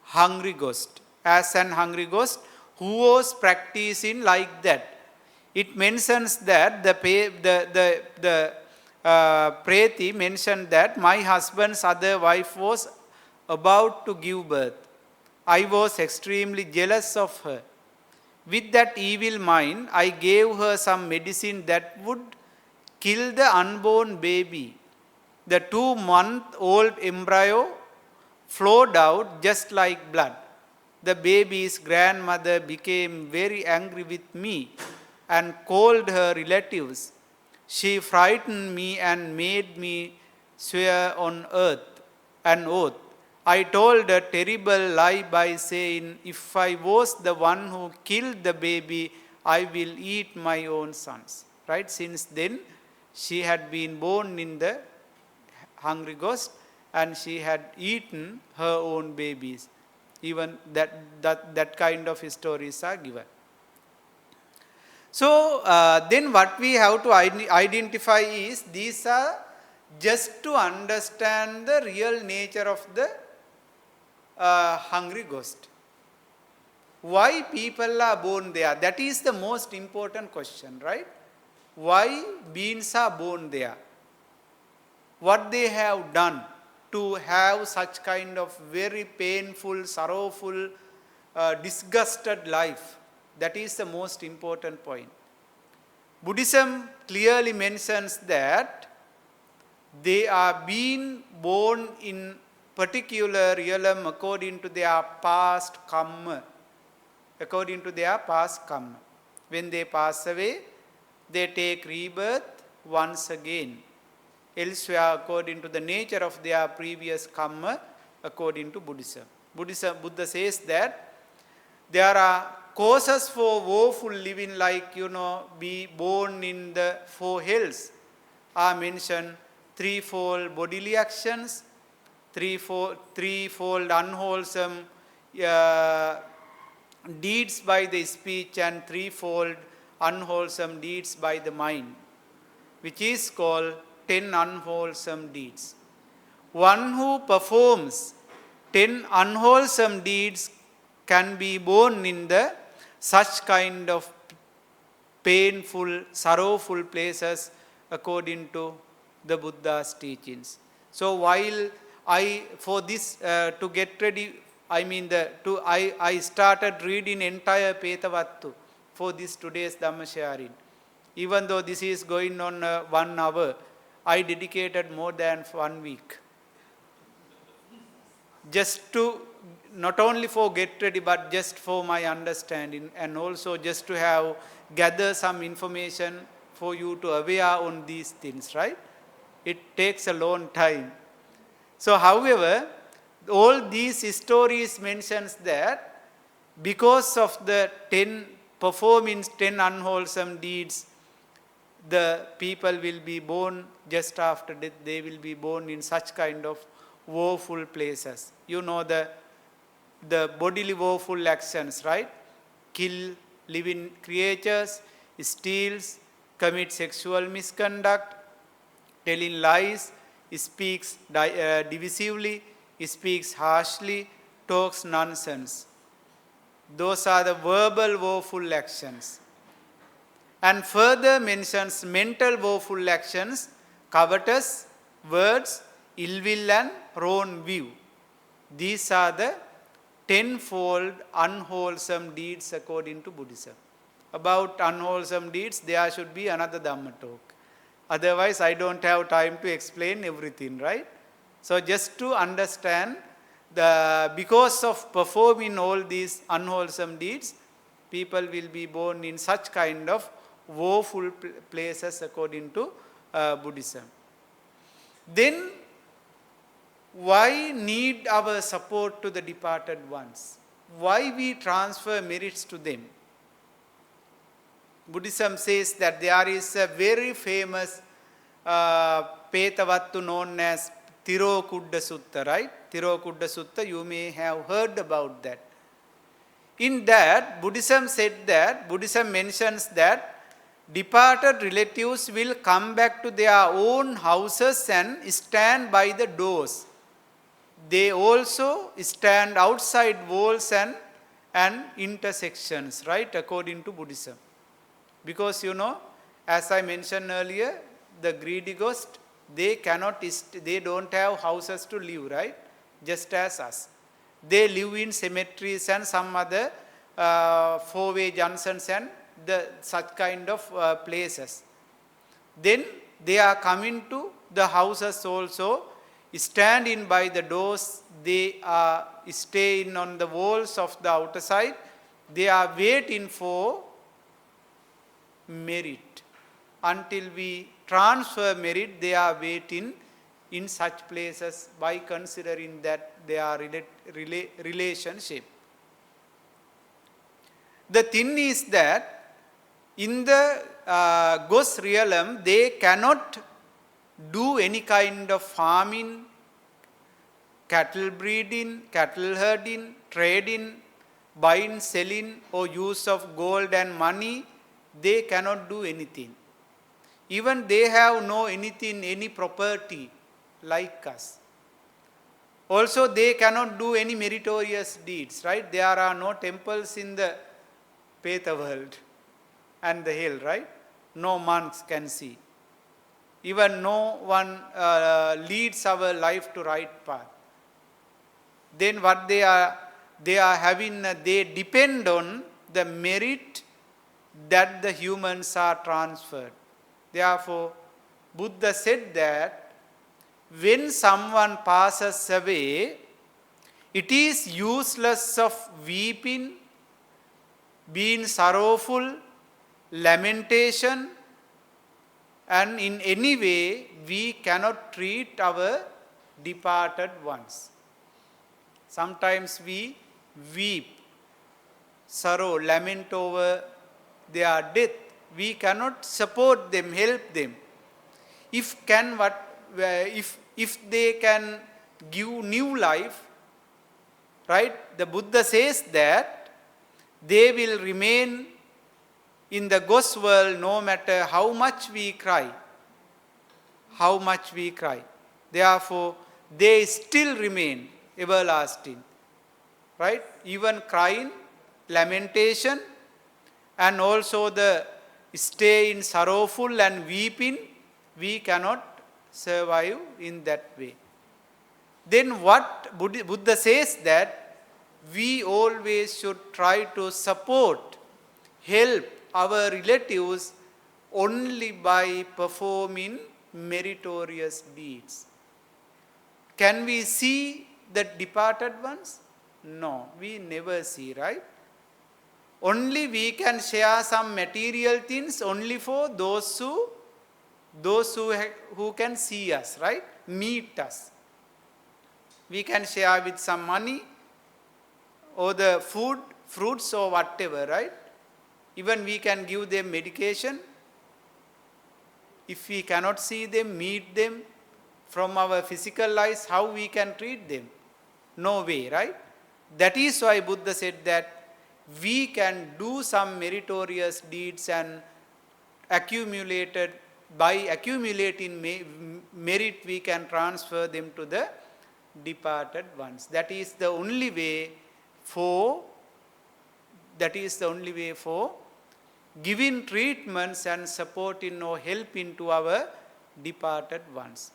hungry ghost, as an hungry ghost who was practicing like that. It mentions that the Preti mentioned that my husband's other wife was about to give birth. I was extremely jealous of her. With that evil mind, I gave her some medicine that would kill the unborn baby. The 2-month-old embryo flowed out just like blood. The baby's grandmother became very angry with me and called her relatives. She frightened me and made me swear on an oath. I told a terrible lie by saying, if I was the one who killed the baby, I will eat my own sons. Right? Since then, she had been born in the hungry ghost and she had eaten her own babies. Even that kind of stories are given. So, then what we have to identify is, these are just to understand the real nature of the hungry ghost. Why people are born there? That is the most important question, right? Why beings are born there? What they have done to have such kind of very painful, sorrowful, disgusted life? That is the most important point. Buddhism clearly mentions that they are being born in particular realm according to their past karma. According to their past karma. When they pass away, they take rebirth once again. Elsewhere, according to the nature of their previous karma, according to Buddhism. Buddha says that there are causes for woeful living, like, be born in the 4 hells, are mentioned: threefold bodily actions, threefold unwholesome deeds by the speech, and threefold unwholesome deeds by the mind, which is called 10 unwholesome deeds. One who performs 10 unwholesome deeds can be born in the such kind of painful, sorrowful places according to the Buddha's teachings. So while to get ready, I started reading entire Petavattu for this today's Dhamma sharing. Even though this is going on 1 hour, I dedicated more than 1 week. just to, not only for get ready, but just for my understanding, and also just to have, gather some information for you to aware on these things, right? It takes a long time. So, however, all these stories mentions that because of the performing 10 unwholesome deeds, the people will be born just after death, they will be born in such kind of woeful places. You know the bodily woeful actions, right? Kill living creatures, steals, commit sexual misconduct, telling lies, speaks divisively, speaks harshly, talks nonsense. Those are the verbal woeful actions. And further mentions mental woeful actions, covetous, words, ill will and wrong view. These are the tenfold unwholesome deeds according to Buddhism. About unwholesome deeds, there should be another Dhamma talk. Otherwise, I don't have time to explain everything, right? So, just to understand, because of performing all these unwholesome deeds, people will be born in such kind of woeful places according to Buddhism. Then, why need our support to the departed ones? Why we transfer merits to them? Buddhism says that there is a very famous Petavattu known as Tirokudda Sutta, right? Tirokudda Sutta, you may have heard about that. In that, Buddhism mentions that departed relatives will come back to their own houses and stand by the doors. They also stand outside walls and intersections, right, according to Buddhism. Because as I mentioned earlier, the greedy ghost, they don't have houses to live, right? Just as us. They live in cemeteries and some other four-way junctions and such kind of places. Then they are coming to the houses also, stand in by the doors, they are staying on the walls of the outer side, they are waiting for merit. Until we transfer merit, they are waiting in such places by considering that they are relationship. The thing is that in the ghost realm, they cannot do any kind of farming, cattle breeding, cattle herding, trading, buying, selling, or use of gold and money. They cannot do anything. Even they have no anything, any property like us. Also, they cannot do any meritorious deeds, right? There are no temples in the Peta world and the hell, right? No monks can see. Even no one leads our life to right path. Then what they are having, they depend on the merit that the humans are transferred. Therefore, Buddha said that when someone passes away, it is useless of weeping, being sorrowful, lamentation, and in any way we cannot treat our departed ones. Sometimes we weep, sorrow, lament over their death. We cannot support them, help them. If they can give new life, right? The Buddha says that they will remain in the ghost world no matter how much we cry. How much we cry. Therefore, they still remain everlasting. Right? Even crying, lamentation, and also the stay in sorrowful and weeping, we cannot survive in that way. Then what Buddha says that we always should try to support, help our relatives only by performing meritorious deeds. Can we see the departed ones? No, we never see, right? Only we can share some material things only for those who can see us, right? Meet us. We can share with some money or the food, fruits or whatever, right? Even we can give them medication. If we cannot see them, meet them from our physical eyes, how we can treat them? No way, right? That is why Buddha said that we can do some meritorious deeds and by accumulating merit we can transfer them to the departed ones. That is the only way for giving treatments and supporting or helping to our departed ones.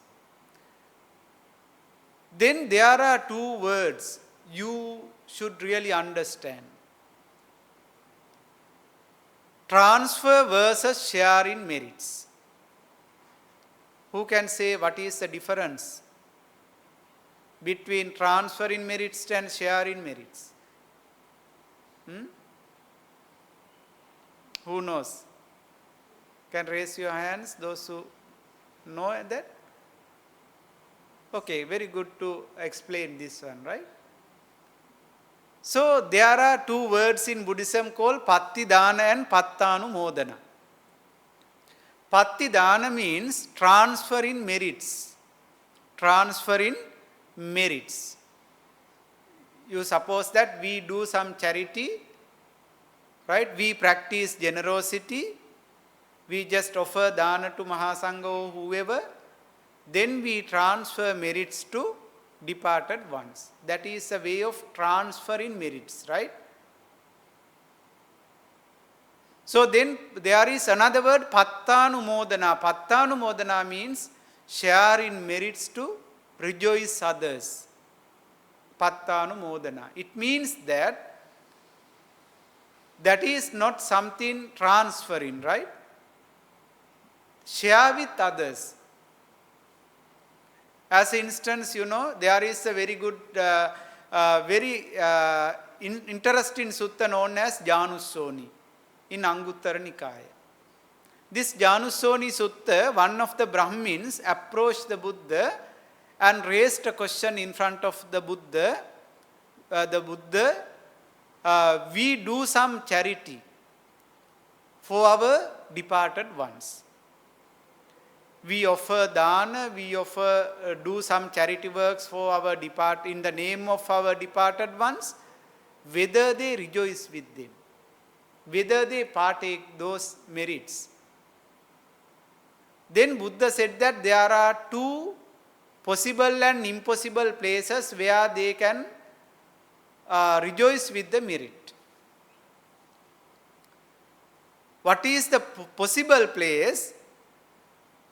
Then there are two words you should really understand. Transfer versus share in merits. Who can say what is the difference between transfer in merits and share in merits? Who knows? Can raise your hands, those who know that? Okay, very good to explain this one, right? So there are two words in Buddhism called Pattidana and Pattanumodana. Pattidana means transfer in merits. Transfer in merits. You suppose that we do some charity, right? We practice generosity. We just offer dana to Mahasangha or whoever. Then we transfer merits to departed ones. That is a way of transferring merits, right? So then there is another word, Pattanumodana. Pattanumodana means share in merits to rejoice others. Pattanumodana. It means that is not something transferring, right? Share with others. As instance, there is a very good, interesting sutta known as Janussoni in Anguttara Nikaya. This Janussoni sutta, one of the Brahmins approached the Buddha and raised a question in front of the Buddha. We do some charity for our departed ones. We offer dana, we do some charity works for our in the name of our departed ones, whether they rejoice with them, whether they partake those merits. Then Buddha said that there are two possible and impossible places where they can rejoice with the merit. What is the possible place?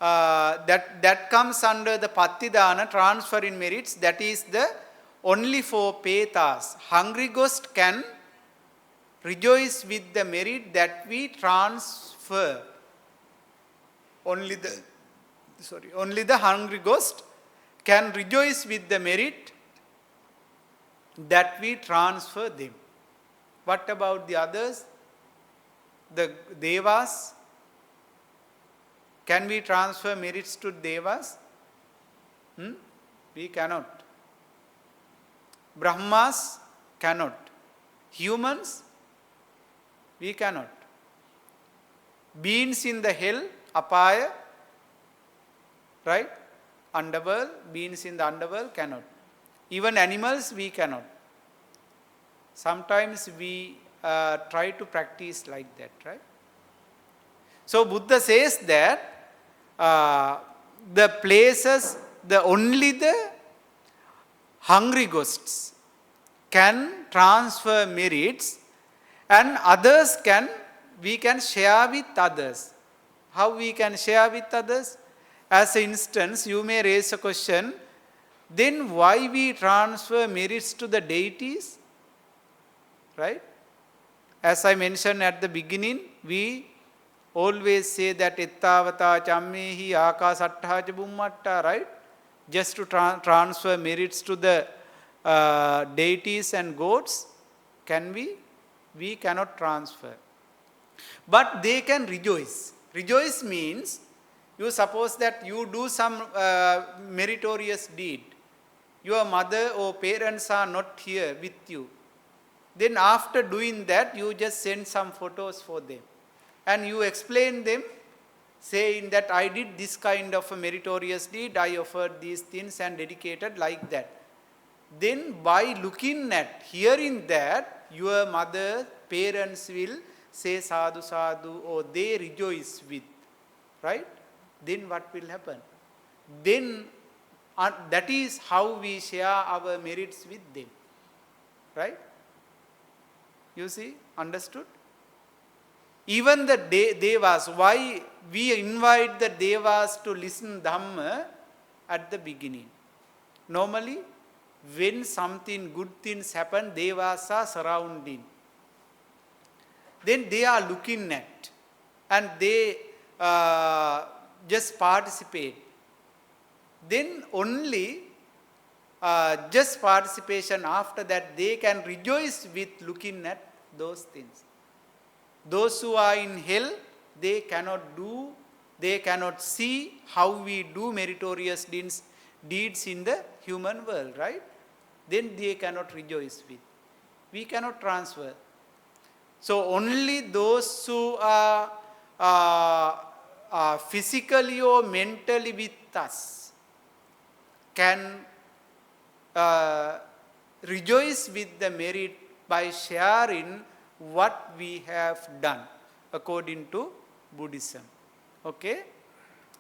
That comes under the Pattidana, transfer in merits. That is the only for Petas. Hungry ghost can rejoice with the merit that we transfer. Only the hungry ghost can rejoice with the merit that we transfer them. What about the others? The Devas? Can we transfer merits to Devas? We cannot. Brahmas cannot. Humans? We cannot. Beings in the hell, apaya, right? Underworld, beings in the underworld cannot. Even animals we cannot. Sometimes we try to practice like that, right? So Buddha says that the places, only the hungry ghosts can transfer merits and others we can share with others. How we can share with others? As an instance, you may raise a question, then why we transfer merits to the deities? Right? As I mentioned at the beginning, we always say that ettavata chammehi akasatthaja bummatta, right? Just to transfer merits to the deities and gods, we cannot transfer. But they can rejoice. Rejoice means, you suppose that you do some meritorious deed. Your mother or parents are not here with you. Then after doing that, you just send some photos for them. And you explain them, saying that I did this kind of a meritorious deed, I offered these things and dedicated like that. Then by looking at, hearing that, your mother, parents will say sadhu sadhu, or they rejoice with, right? Then what will happen? Then that is how we share our merits with them, right? You see, understood? Even the devas, why we invite the devas to listen Dhamma at the beginning? Normally, when something good things happen, devas are surrounding. Then they are looking at, and they just participate. Then only just participation, after that they can rejoice with looking at those things. Those who are in hell, they cannot see how we do meritorious deeds in the human world, right? Then they cannot rejoice with. We cannot transfer. So only those who are physically or mentally with us can rejoice with the merit by sharing what we have done according to Buddhism. Okay?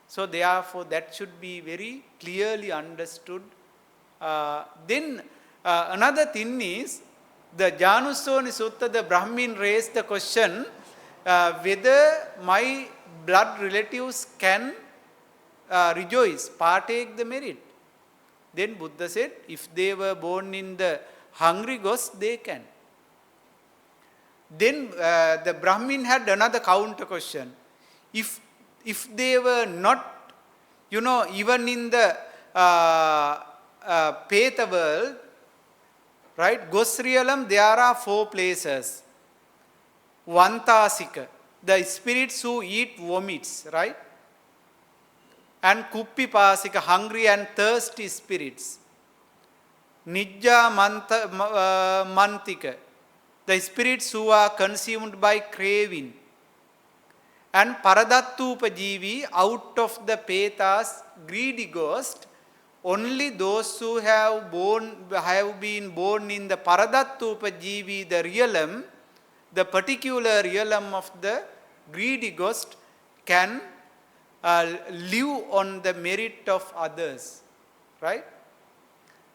So therefore that should be very clearly understood. Then another thing is, the Janusoni Sutta, the Brahmin raised the question whether my blood relatives can rejoice, partake the merit. Then Buddha said, if they were born in the hungry ghost, they can. Then the Brahmin had another counter question. If they were not, even in the Peta world, right, Gosriyalam, there are 4 places. Vantasika, the spirits who eat vomits, right? And Kuppipasika, hungry and thirsty spirits. Nijja Mantika, the spirits who are consumed by craving. And Paradattupajivi, out of the Petas, greedy ghost, only those who have been born in the Paradattupajivi, the realm, the particular realm of the greedy ghost, can live on the merit of others, right?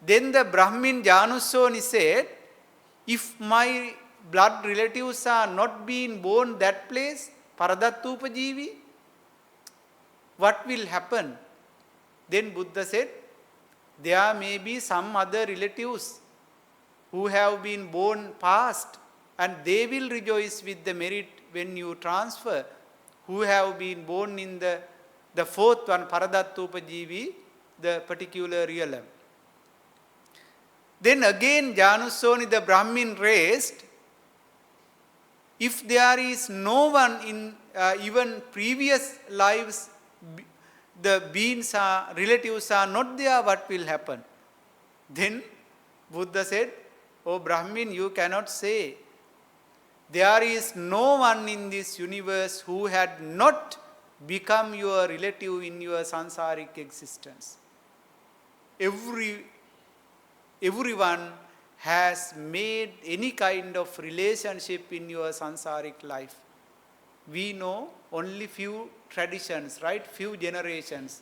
Then the Brahmin Janusoni said, if my blood relatives are not being born that place, Paradattupajivi, what will happen? Then Buddha said, there may be some other relatives who have been born past, and they will rejoice with the merit when you transfer, who have been born in the 4th one, Paradattupajivi, the particular realm. Then again Janusoni, the Brahmin, raised, if there is no one in even previous lives, the beings relatives are not there, what will happen? Then Buddha said, oh Brahmin, you cannot say. There is no one in this universe who had not become your relative in your sansaric existence. Everyone has made any kind of relationship in your sansaric life. We know only few traditions, right? Few generations,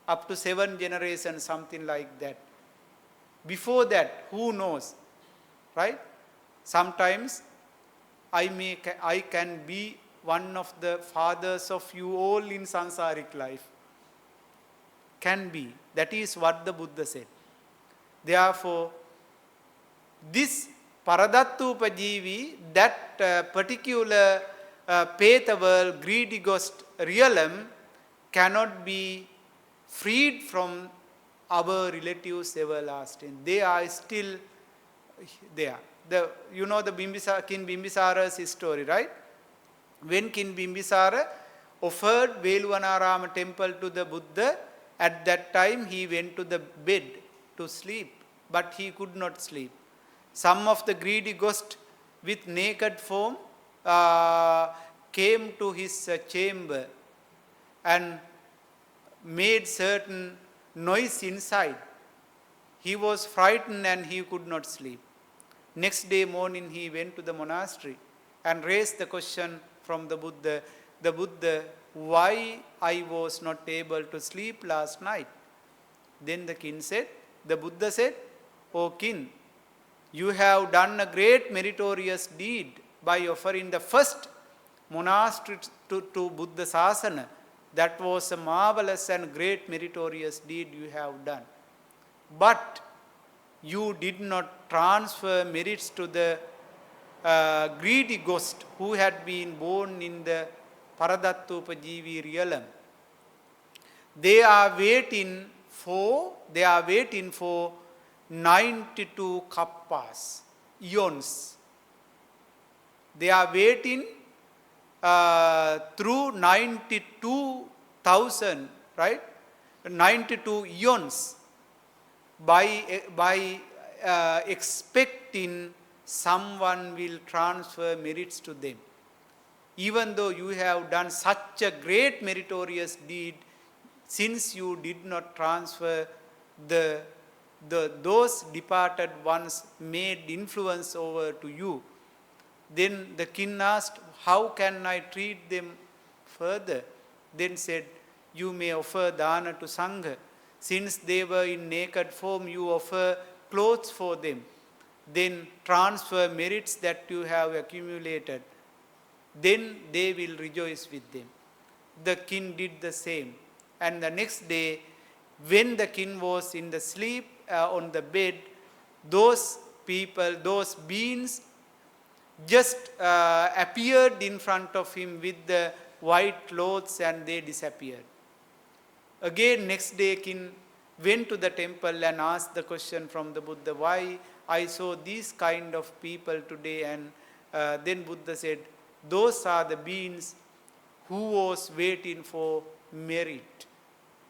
up to 7 generations, something like that. Before that, who knows, right? Sometimes I can be one of the fathers of you all in sansaric life. Can be. That is what the Buddha said. Therefore, this Paradattupajivi, that particular Peta world, greedy ghost realm, cannot be freed from our relatives everlasting. They are still there. You know the King Bimbisara's story, right? When King Bimbisara offered Veluvanarama temple to the Buddha, at that time he went to the bed to sleep, but he could not sleep. Some of the greedy ghosts with naked form came to his chamber and made certain noise inside. He was frightened and he could not sleep. Next day morning he went to the monastery and raised the question from the Buddha, why I was not able to sleep last night. Then the Buddha said, O king, you have done a great meritorious deed by offering the first monastery to Buddha Sasana. That was a marvelous and great meritorious deed you have done. But you did not transfer merits to the greedy ghost who had been born in the Paradattupajivi realm. They are waiting for 92 kappas, eons. They are waiting through 92,000, right? 92 eons by expecting someone will transfer merits to them. Even though you have done such a great meritorious deed, since you did not transfer those departed ones made influence over to you, then the king asked, how can I treat them further? Then said, you may offer dana to Sangha. Since they were in naked form, you offer clothes for them. Then transfer merits that you have accumulated. Then they will rejoice with them. The king did the same. And the next day, when the king was in the sleep on the bed, those people, those beings just appeared in front of him with the white clothes and they disappeared. Again, next day, king went to the temple and asked the question from the Buddha, why I saw these kind of people today? And then Buddha said, those are the beings who was waiting for merit.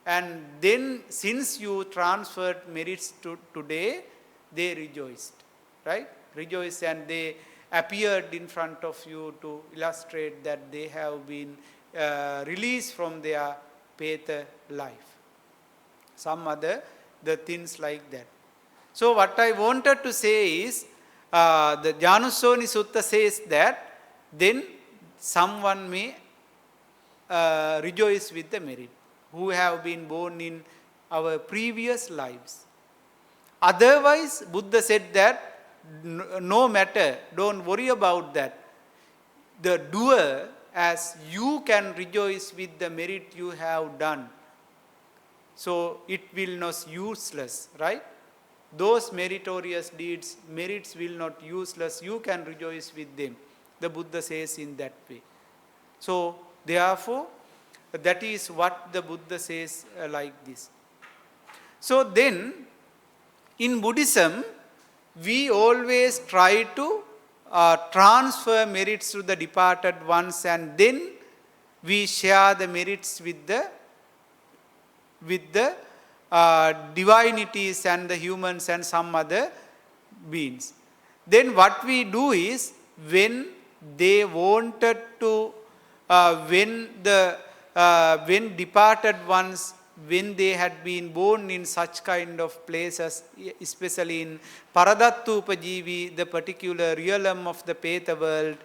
And then since you transferred merits to today, they rejoiced, right? Rejoiced, and they appeared in front of you to illustrate that they have been released from their Peta life. Some other the things like that. So what I wanted to say is, the Janusoni Sutta says that then someone may rejoice with the merit who have been born in our previous lives. Otherwise, Buddha said that no matter, don't worry about that. The doer, as you can rejoice with the merit you have done, so it will not useless, right? Those meritorious deeds, merits will not useless. You can rejoice with them. The Buddha says in that way. So therefore, that is what the Buddha says like this. So then, in Buddhism, we always try to transfer merits to the departed ones, and then we share the merits with the divinities and the humans and some other beings. Then what we do is, when they wanted to, when departed ones, when they had been born in such kind of places, especially in Paradattupajivi, the particular realm of the Peta world,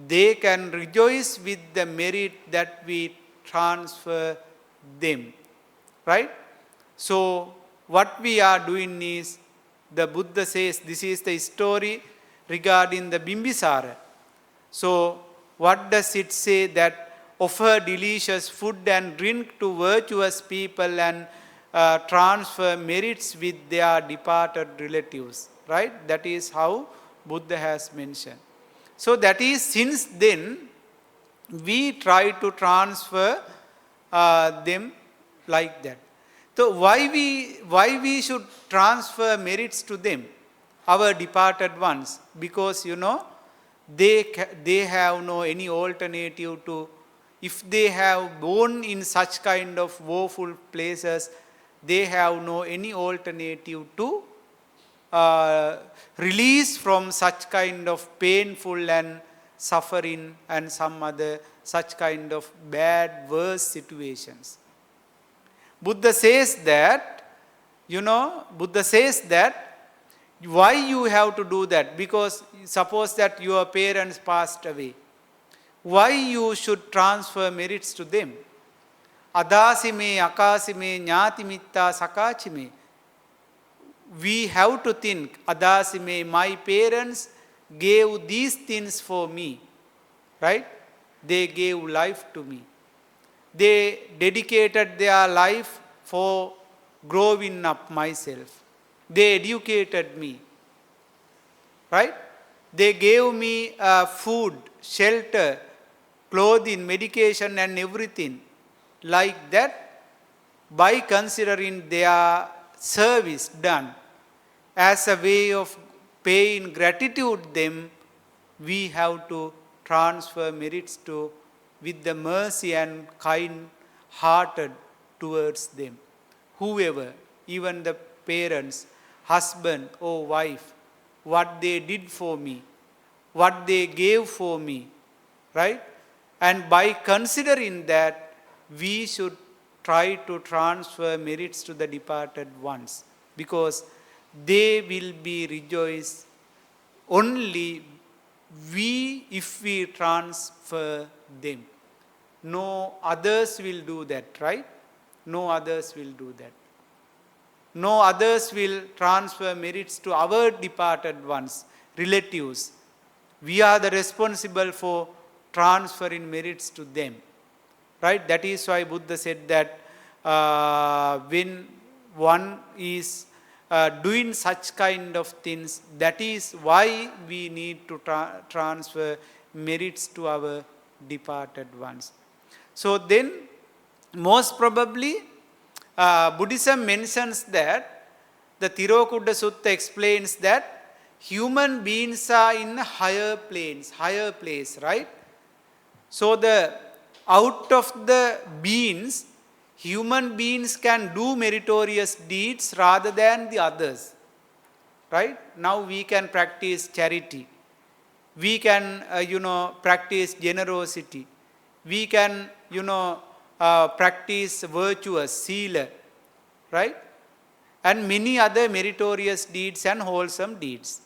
they can rejoice with the merit that we transfer them. Right? So, what we are doing is, the Buddha says, this is the story regarding the Bimbisara. So, what does it say? That offer delicious food and drink to virtuous people and transfer merits with their departed relatives. Right? That is how Buddha has mentioned. So, that is, since then, we try to transfer them like that. So why we should transfer merits to them, our departed ones? Because they have no any alternative to, if they have born in such kind of woeful places, they have no any alternative to release from such kind of painful and suffering and some other such kind of bad, worse situations. Buddha says that, why you have to do that? Because suppose that your parents passed away. Why you should transfer merits to them? Adasime, akasime, nyatimitta, sakachime. We have to think, adasime, my parents gave these things for me. Right? They gave life to me. They dedicated their life for growing up myself. They educated me. Right? They gave me food, shelter, clothing, medication and everything. Like that, by considering their service done as a way of paying gratitude them, we have to transfer merits to with the mercy and kind hearted towards them. Whoever, even the parents, husband or wife, what they did for me, what they gave for me, right? And by considering that, we should try to transfer merits to the departed ones, because they will be rejoiced only if we transfer them. No others will do that, right? No others will do that. No others will transfer merits to our departed ones, relatives. We are the responsible for transferring merits to them. Right? That is why Buddha said that when one is doing such kind of things, that is why we need to transfer merits to our departed ones. So then, most probably, Buddhism mentions that, the Tirokudda Sutta explains that human beings are in higher planes, higher place, right? So out of the beings, human beings can do meritorious deeds rather than the others. Right? Now we can practice charity. We can, practice generosity. We can, practice virtuous, sila. Right? And many other meritorious deeds and wholesome deeds.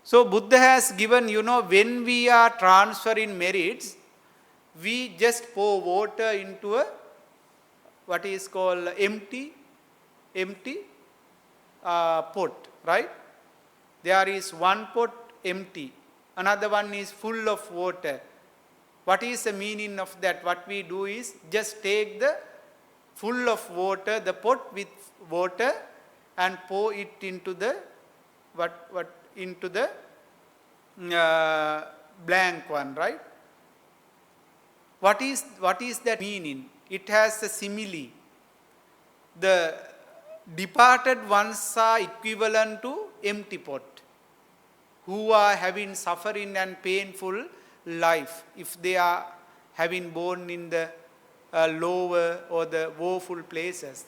So Buddha has given, when we are transferring merits, we just pour water into a what is called empty pot, right? There is one pot empty, another one is full of water. What is the meaning of that? What we do is just take the full of water, the pot with water, and pour it into the into the blank one, right? What is that meaning? It has a simile. The departed ones are equivalent to empty pot, who are having suffering and painful life, if they are having born in the lower or the woeful places.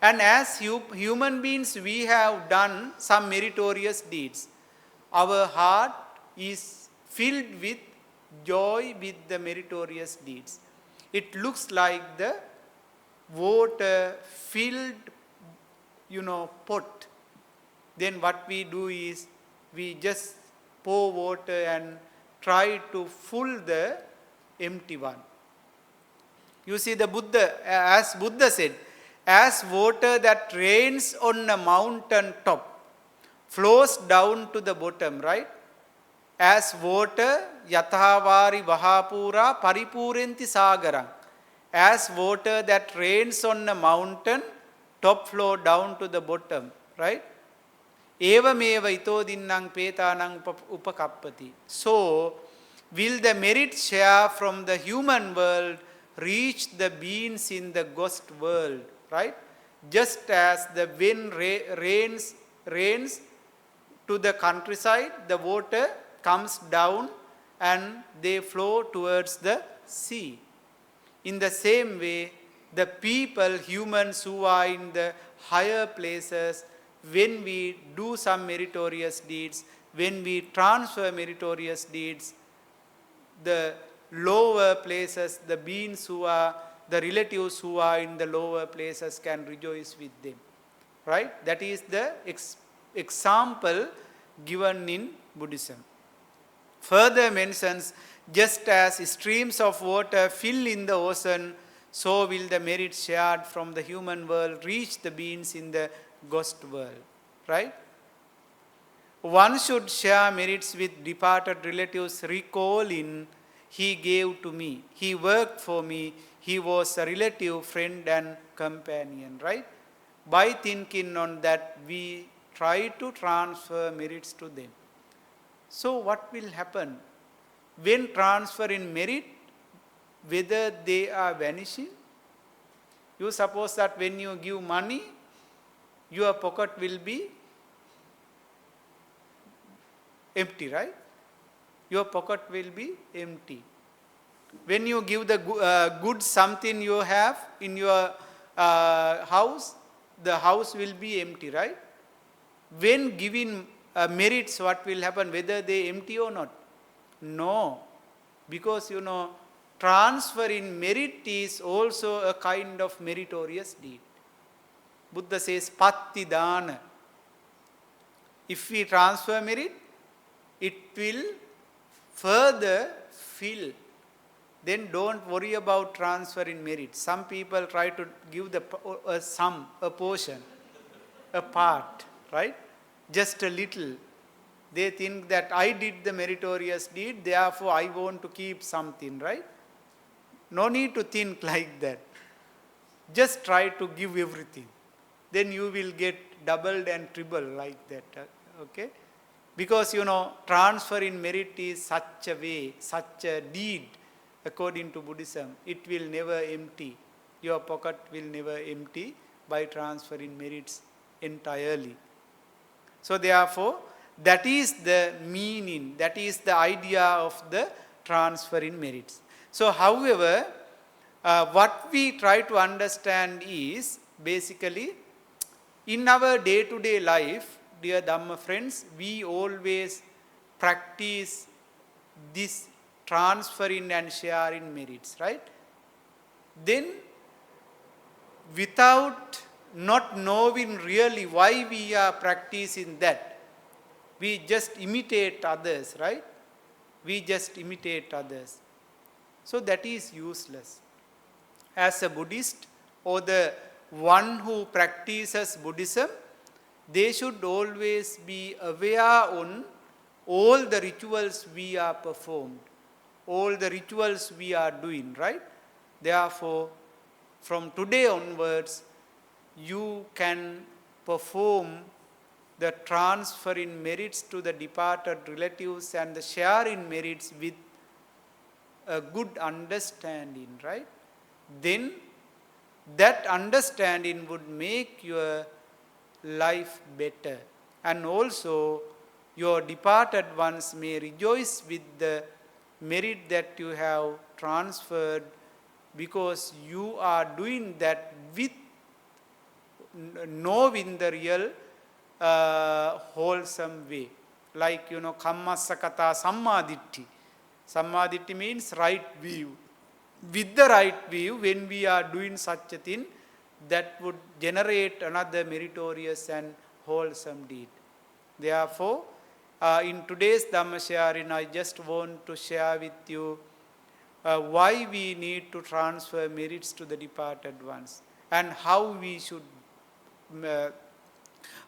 And as human beings, we have done some meritorious deeds. Our heart is filled with joy with the meritorious deeds. It looks like the water filled, pot. Then what we do is, we just pour water and try to fill the empty one. You see, the Buddha, as Buddha said, as water that rains on a mountain top flows down to the bottom, right? As water, yathavari vahapura paripurenti sagarang. As water that rains on a mountain, top flow down to the bottom, right? Evameva itodinnang petanang upakappati. So, will the merit share from the human world reach the beings in the ghost world, right? Just as the wind rains to the countryside, the water comes down and they flow towards the sea. In the same way, the people, humans who are in the higher places, when we do some meritorious deeds, when we transfer meritorious deeds, the lower places, the beings who are, the relatives who are in the lower places can rejoice with them. Right? That is the example given in Buddhism. Further mentions, just as streams of water fill in the ocean, so will the merits shared from the human world reach the beings in the ghost world. Right? One should share merits with departed relatives, recalling, he gave to me, he worked for me, he was a relative, friend and companion. Right? By thinking on that, we try to transfer merits to them. So what will happen? When transfer in merit, whether they are vanishing, you suppose that when you give money, your pocket will be empty, right? Your pocket will be empty. When you give the goods, something you have in your house, the house will be empty, right? When giving merits, what will happen? Whether they empty or not? No. Because transfer in merit is also a kind of meritorious deed. Buddha says, patti dana. If we transfer merit, it will further fill. Then don't worry about transfer in merit. Some people try to give a portion, a part, right? Just a little. They think that I did the meritorious deed, therefore I want to keep something, right? No need to think like that. Just try to give everything. Then you will get doubled and triple like that, okay? Because, transfer in merit is such a way, such a deed, according to Buddhism. It will never empty. Your pocket will never empty by transferring merits entirely. So therefore, that is the meaning, that is the idea of the transfer in merits. So however, what we try to understand is basically in our day-to-day life, dear Dhamma friends, we always practice this transferring and sharing merits, right? Then without not knowing really why we are practicing that, we just imitate others, right? We just imitate others. So that is useless. As a Buddhist or the one who practices Buddhism, they should always be aware on all the rituals we are performed, all the rituals we are doing, right? Therefore, from today onwards, you can perform the transfer in merits to the departed relatives and the share in merits with a good understanding, right? Then that understanding would make your life better. And also, your departed ones may rejoice with the merit that you have transferred, because you are doing that with knowing the real wholesome way. Like, kammasakata sammaditthi. Sammaditthi means right view. With the right view, when we are doing such a thing, that would generate another meritorious and wholesome deed. Therefore, in today's Dhamma sharing, I just want to share with you why we need to transfer merits to the departed ones and how we should,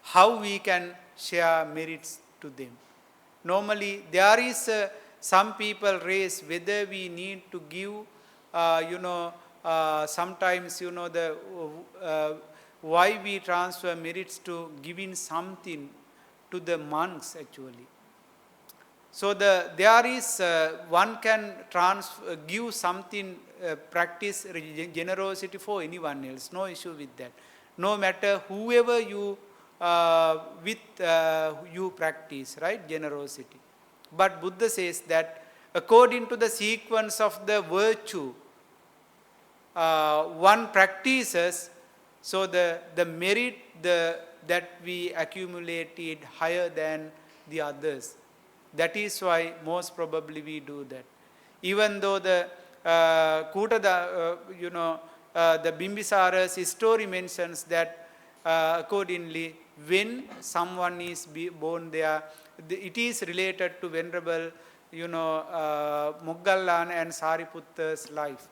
how we can share merits to them. Normally, there is some people raise whether we need to give, sometimes, the why we transfer merits to giving something to the monks actually. So there is, one can give something practice generosity for anyone else. No issue with that. No matter whoever you you practice, right, generosity. But Buddha says that according to the sequence of the virtue one practices, so the merit that we accumulated higher than the others. That is why most probably we do that. Even though the Kutada, the Bimbisara's story mentions that accordingly, when someone is born there, it is related to Venerable, Mangala and Sariputta's life.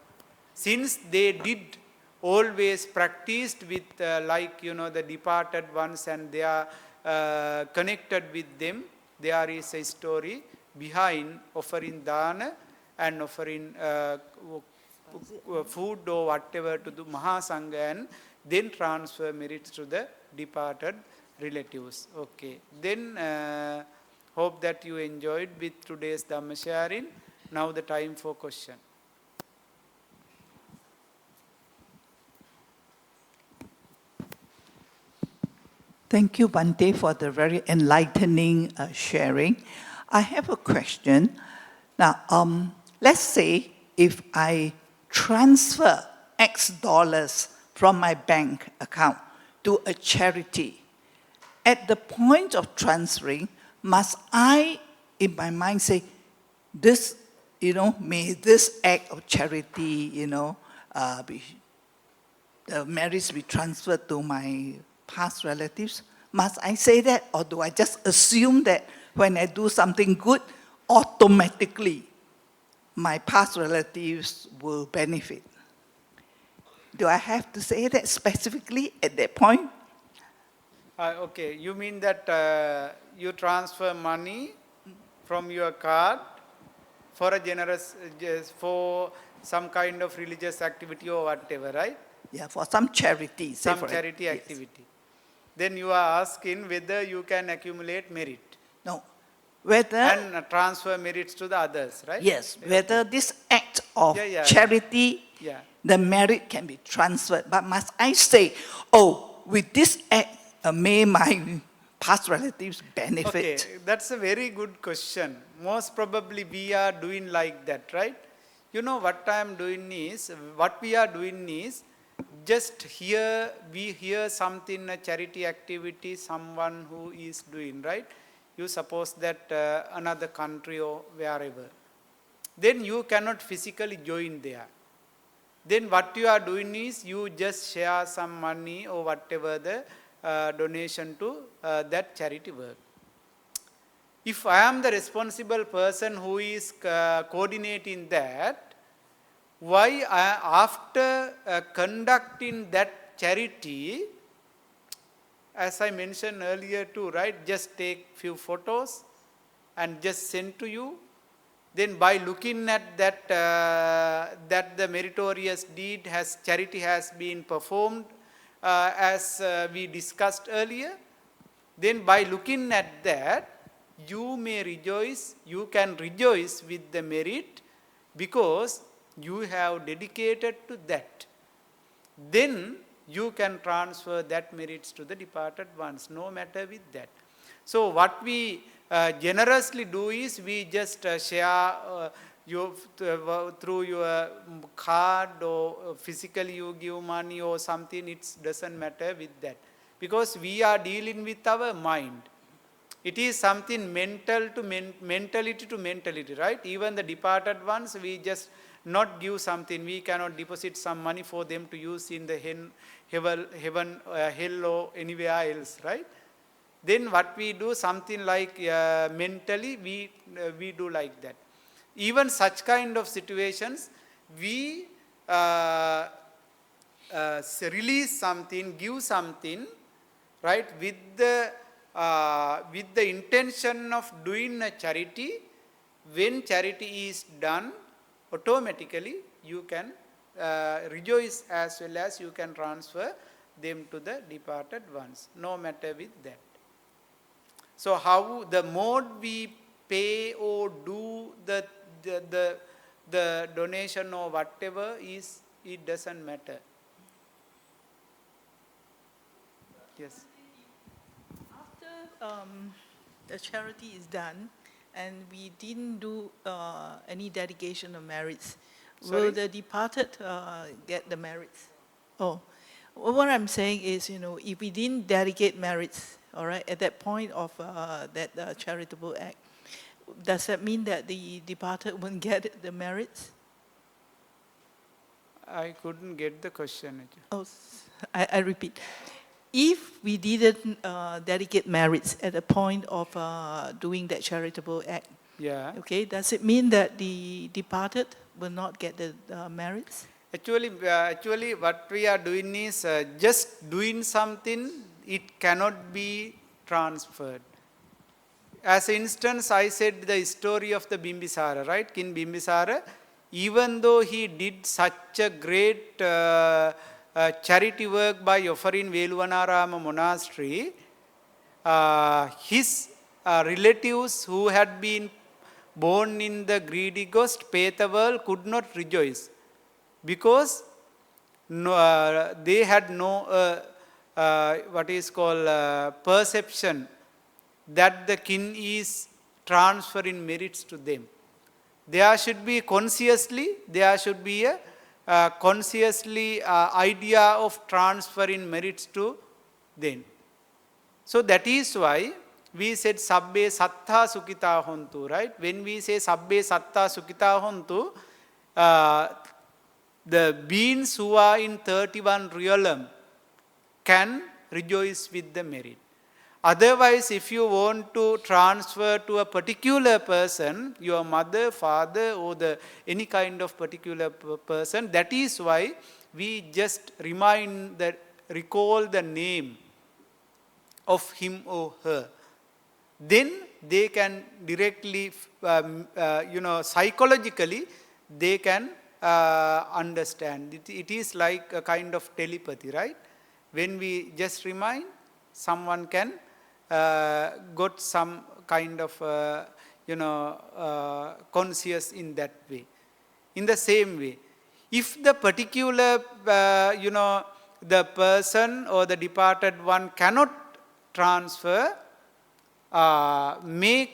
Since they did always practiced with the departed ones and they are connected with them, there is a story behind offering dana and offering food or whatever to the Mahasangha and then transfer merits to the departed relatives. Okay. Then hope that you enjoyed with today's Dhamma sharing. Now the time for question. Thank you, Bhante, for the very enlightening sharing. I have a question. Now, let's say if I transfer X dollars from my bank account to a charity, at the point of transferring, must I, in my mind, say, this, may this act of charity, the merits be transferred to my past relatives? Must I say that, or do I just assume that when I do something good, automatically my past relatives will benefit? Do I have to say that specifically at that point? Okay, you mean that you transfer money from your card for a for some kind of religious activity or whatever, right? Yeah, for some charity. Some charity activity. Yes. Then you are asking whether you can accumulate merit. No. Whether... And transfer merits to the others, right? Yes. Whether this act of charity, the merit can be transferred. But must I say, with this act, may my past relatives benefit? Okay, that's a very good question. Most probably we are doing like that, right? What we are doing is, just we hear something, a charity activity, someone who is doing, right? You suppose that another country or wherever. Then you cannot physically join there. Then what you are doing is, you just share some money or whatever the donation to that charity work. If I am the responsible person who is coordinating that, why after conducting that charity, as I mentioned earlier too, right, just take few photos and just send to you. Then by looking at that, that the meritorious charity has been performed as we discussed earlier, then by looking at that, you can rejoice with the merit because you have dedicated to that. Then you can transfer that merits to the departed ones, no matter with that. So what we generously do is, we just share through your card or physically you give money or something, it doesn't matter with that. Because we are dealing with our mind. It is something mentality to mentality, right? Even the departed ones, we just not give something. We cannot deposit some money for them to use in the heaven, hell or anywhere else, right? Then what we do, something like mentally, we do like that. Even such kind of situations, we release something, give something, right, with the intention of doing a charity. When charity is done, automatically you can rejoice as well as you can transfer them to the departed ones, no matter with that. So how the mode we pay or do the donation or whatever is, it doesn't matter. Yes. After the charity is done and we didn't do any dedication of merits, Sorry? will the departed get the merits? Oh, well, what I'm saying is, if we didn't dedicate merits, all right, at that point of that charitable act, does that mean that the departed won't get the merits? I couldn't get the question. Oh, I repeat. If we didn't dedicate merits at the point of doing that charitable act, Yeah. okay, does it mean that the departed will not get the merits? Actually, what we are doing is just doing something, it cannot be transferred. As instance, I said the story of the Bimbisara, right? King Bimbisara, even though he did such a great charity work by offering Veluvanarama monastery, his relatives who had been born in the greedy ghost, Peta world, could not rejoice because they had no what is called perception that the king is transferring merits to them. There should be a consciously idea of transferring merits to them. So that is why we said sabbe sattha sukhita hontu, right? When we say sabbe sattha sukhita hontu, the beings who are in 31 realm can rejoice with the merit. Otherwise, if you want to transfer to a particular person, your mother, father, or any kind of particular person, that is why we just recall the name of him or her. Then they can directly, psychologically, they can understand. It is like a kind of telepathy, right? When we just remind, someone can got some kind of, conscious in that way. In the same way, if the particular, the person or the departed one cannot transfer, may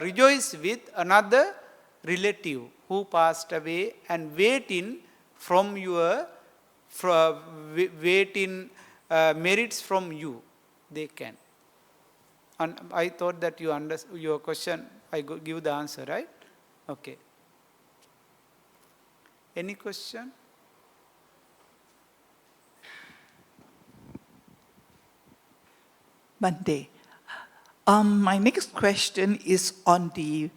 rejoice with another relative who passed away and waiting merits from you, they can. And I thought that you understood your question, I give the answer, right? Okay. Any question? Bhante, my next question is on the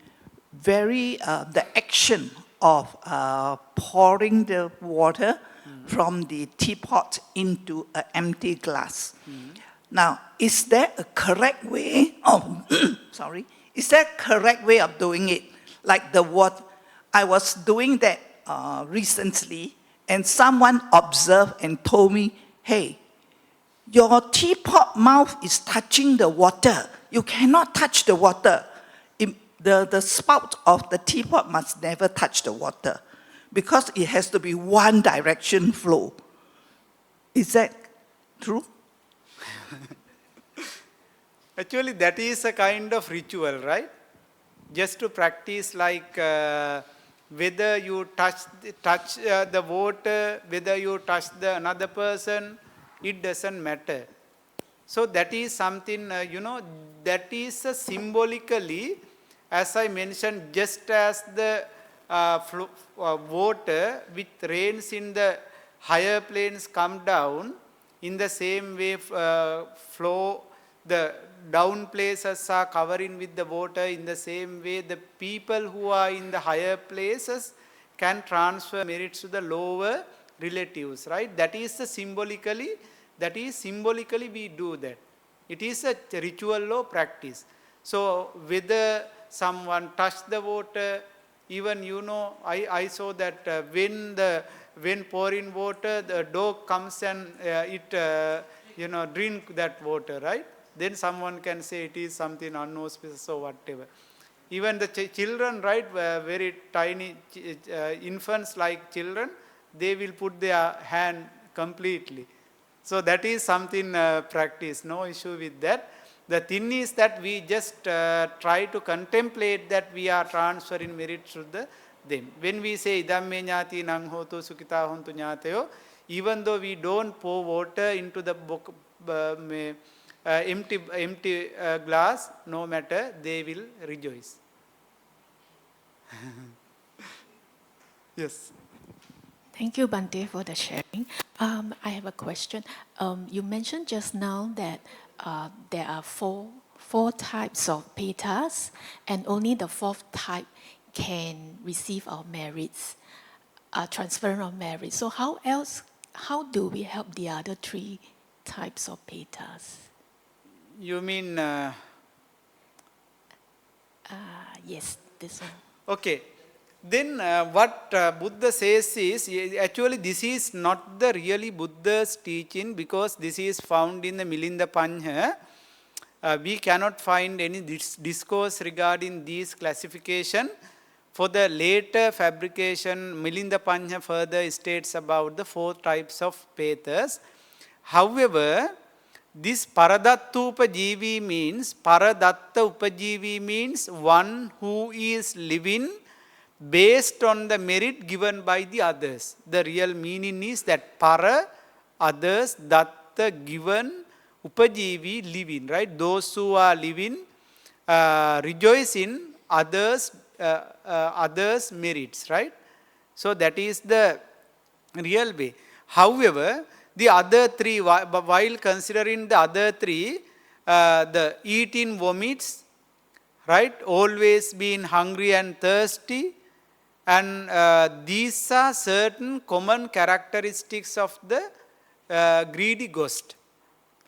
the action of pouring the water from the teapot into an empty glass. Now, is there a correct way of, is there a correct way of doing it? Like I was doing that recently, and someone observed and told me, hey, your teapot mouth is touching the water. You cannot touch the water. The spout of the teapot must never touch the water because it has to be one direction flow. Is that true? Actually, that is a kind of ritual, right? Just to practice, like whether you touch the water, whether you touch another person, it doesn't matter. So that is something, that is symbolically, as I mentioned, just as the water which rains in the higher planes come down, in the same way the down places are covering with the water. In the same way, the people who are in the higher places can transfer merits to the lower relatives, right? That is symbolically we do that. It is a ritual or practice. So whether someone touched the water, even I saw that when pouring water, the dog comes and drink that water, right? Then someone can say it is something unauspicious or whatever. Even the children, right, very tiny infants like children, they will put their hand completely. So that is something practice, no issue with that. The thing is that we just try to contemplate that we are transferring merit to them. When we say idamme ñāti nang hotu sukita hontu ñātayo, even though we don't pour water into the empty glass, no matter, they will rejoice. Yes. Thank you, Bhante, for the sharing. I have a question. You mentioned just now that there are four types of petas, and only the fourth type can receive our merits, transfer of merits. So how do we help the other three types of petas? You mean... Yes, this one. Okay. Then what Buddha says is, actually this is not the really Buddha's teaching, because this is found in the Milinda Panha. We cannot find any discourse regarding these classification. For the later fabrication, Milinda Panha further states about the four types of petas. However, this Paradatta Upajivi means, Paradatta Upajivi means one who is living based on the merit given by the others. The real meaning is that para, others, datta, given, upajivi, living, right? Those who are living rejoice in others' merits, right? So that is the real way. However, the other three, while considering the other three, the eating vomits, right? Always being hungry and thirsty. And these are certain common characteristics of the greedy ghost,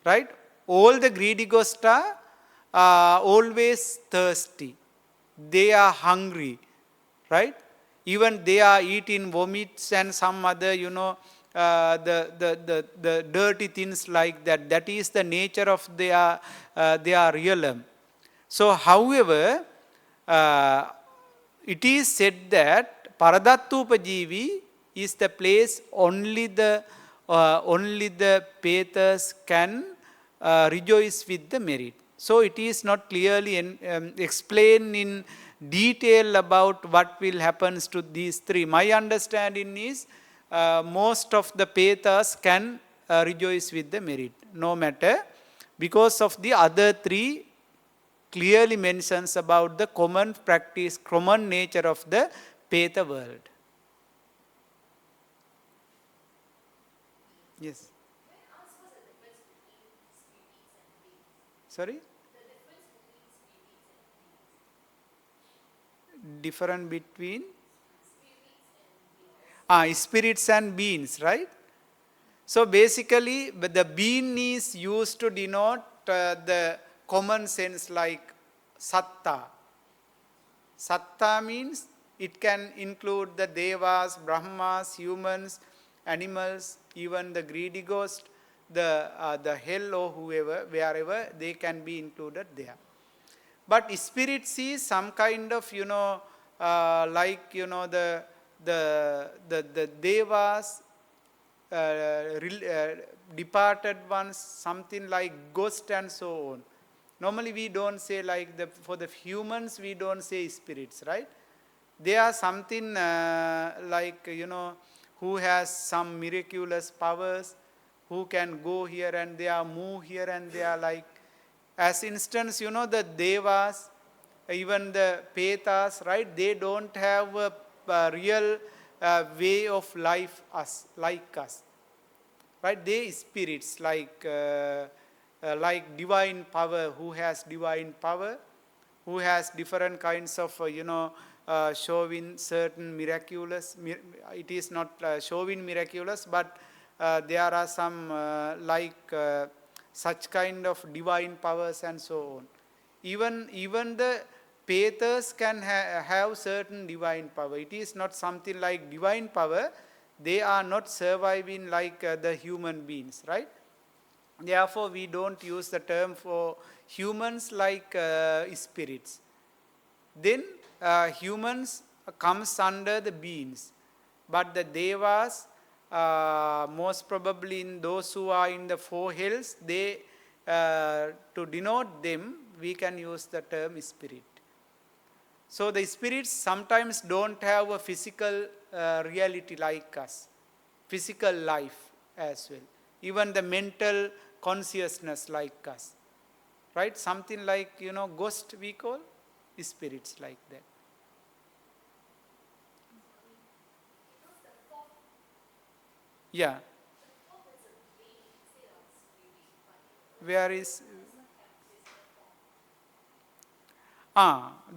right? All the greedy ghosts are always thirsty. They are hungry, right? Even they are eating vomits and some other, the dirty things like that. That is the nature of their realm. So, however, it is said that Paradattūpajivi is the place only the petas can rejoice with the merit. So it is not clearly explained in detail about what will happen to these three. My understanding is most of the petas can rejoice with the merit, no matter, because of the other three clearly mentions about the common practice, common nature of the Peta world. Yes. Sorry? Different between spirits and beings, right? So basically, the being is used to denote the common sense like satta. Satta means it can include the devas, brahmas, humans, animals, even the greedy ghost, the hell or whoever, wherever they can be included there. But spirits is some kind of, like, the devas, departed ones, something like ghost and so on. Normally we don't say like for the humans we don't say spirits, right? They are something like, who has some miraculous powers, who can go here and there, move here and there, like, as instance, the devas, even the petas, right? They don't have a real way of life like us, right? They spirits like divine power, who has divine power, who has different kinds of, showing certain miraculous, it is not showing miraculous, but there are some such kind of divine powers and so on. Even the petas can have certain divine power. It is not something like divine power. They are not surviving like the human beings, right? Therefore, we don't use the term for humans like spirits. then humans comes under the beings. But the devas, most probably in those who are in the four hells, they, to denote them, we can use the term spirit. So the spirits sometimes don't have a physical reality like us, physical life as well. Even the mental consciousness like us, right? Something like, ghost we call, spirits like that. Yeah. Where is...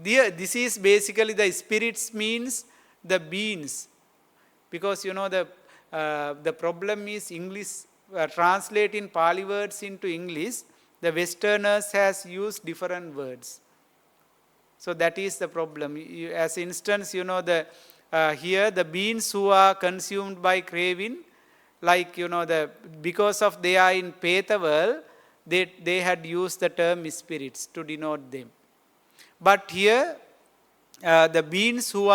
this is basically the spirits means the beings. Because the problem is English, translating Pali words into English, the Westerners has used different words. So that is the problem. As instance, here the beings who are consumed by craving, like, because of they are in Peta world, they had used the term spirits to denote them. But here, the beings who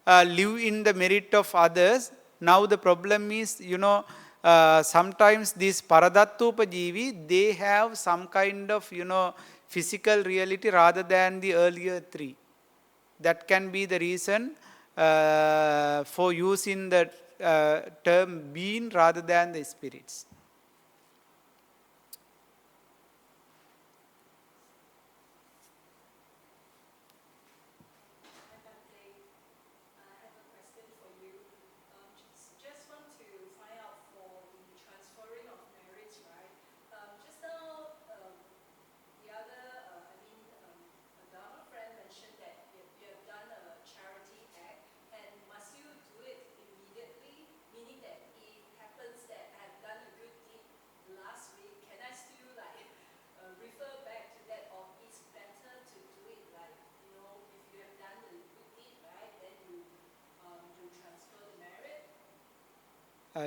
live in the merit of others, now the problem is, sometimes these Paradattupajivi, they have some kind of, physical reality rather than the earlier three. That can be the reason for using the term being rather than the spirits.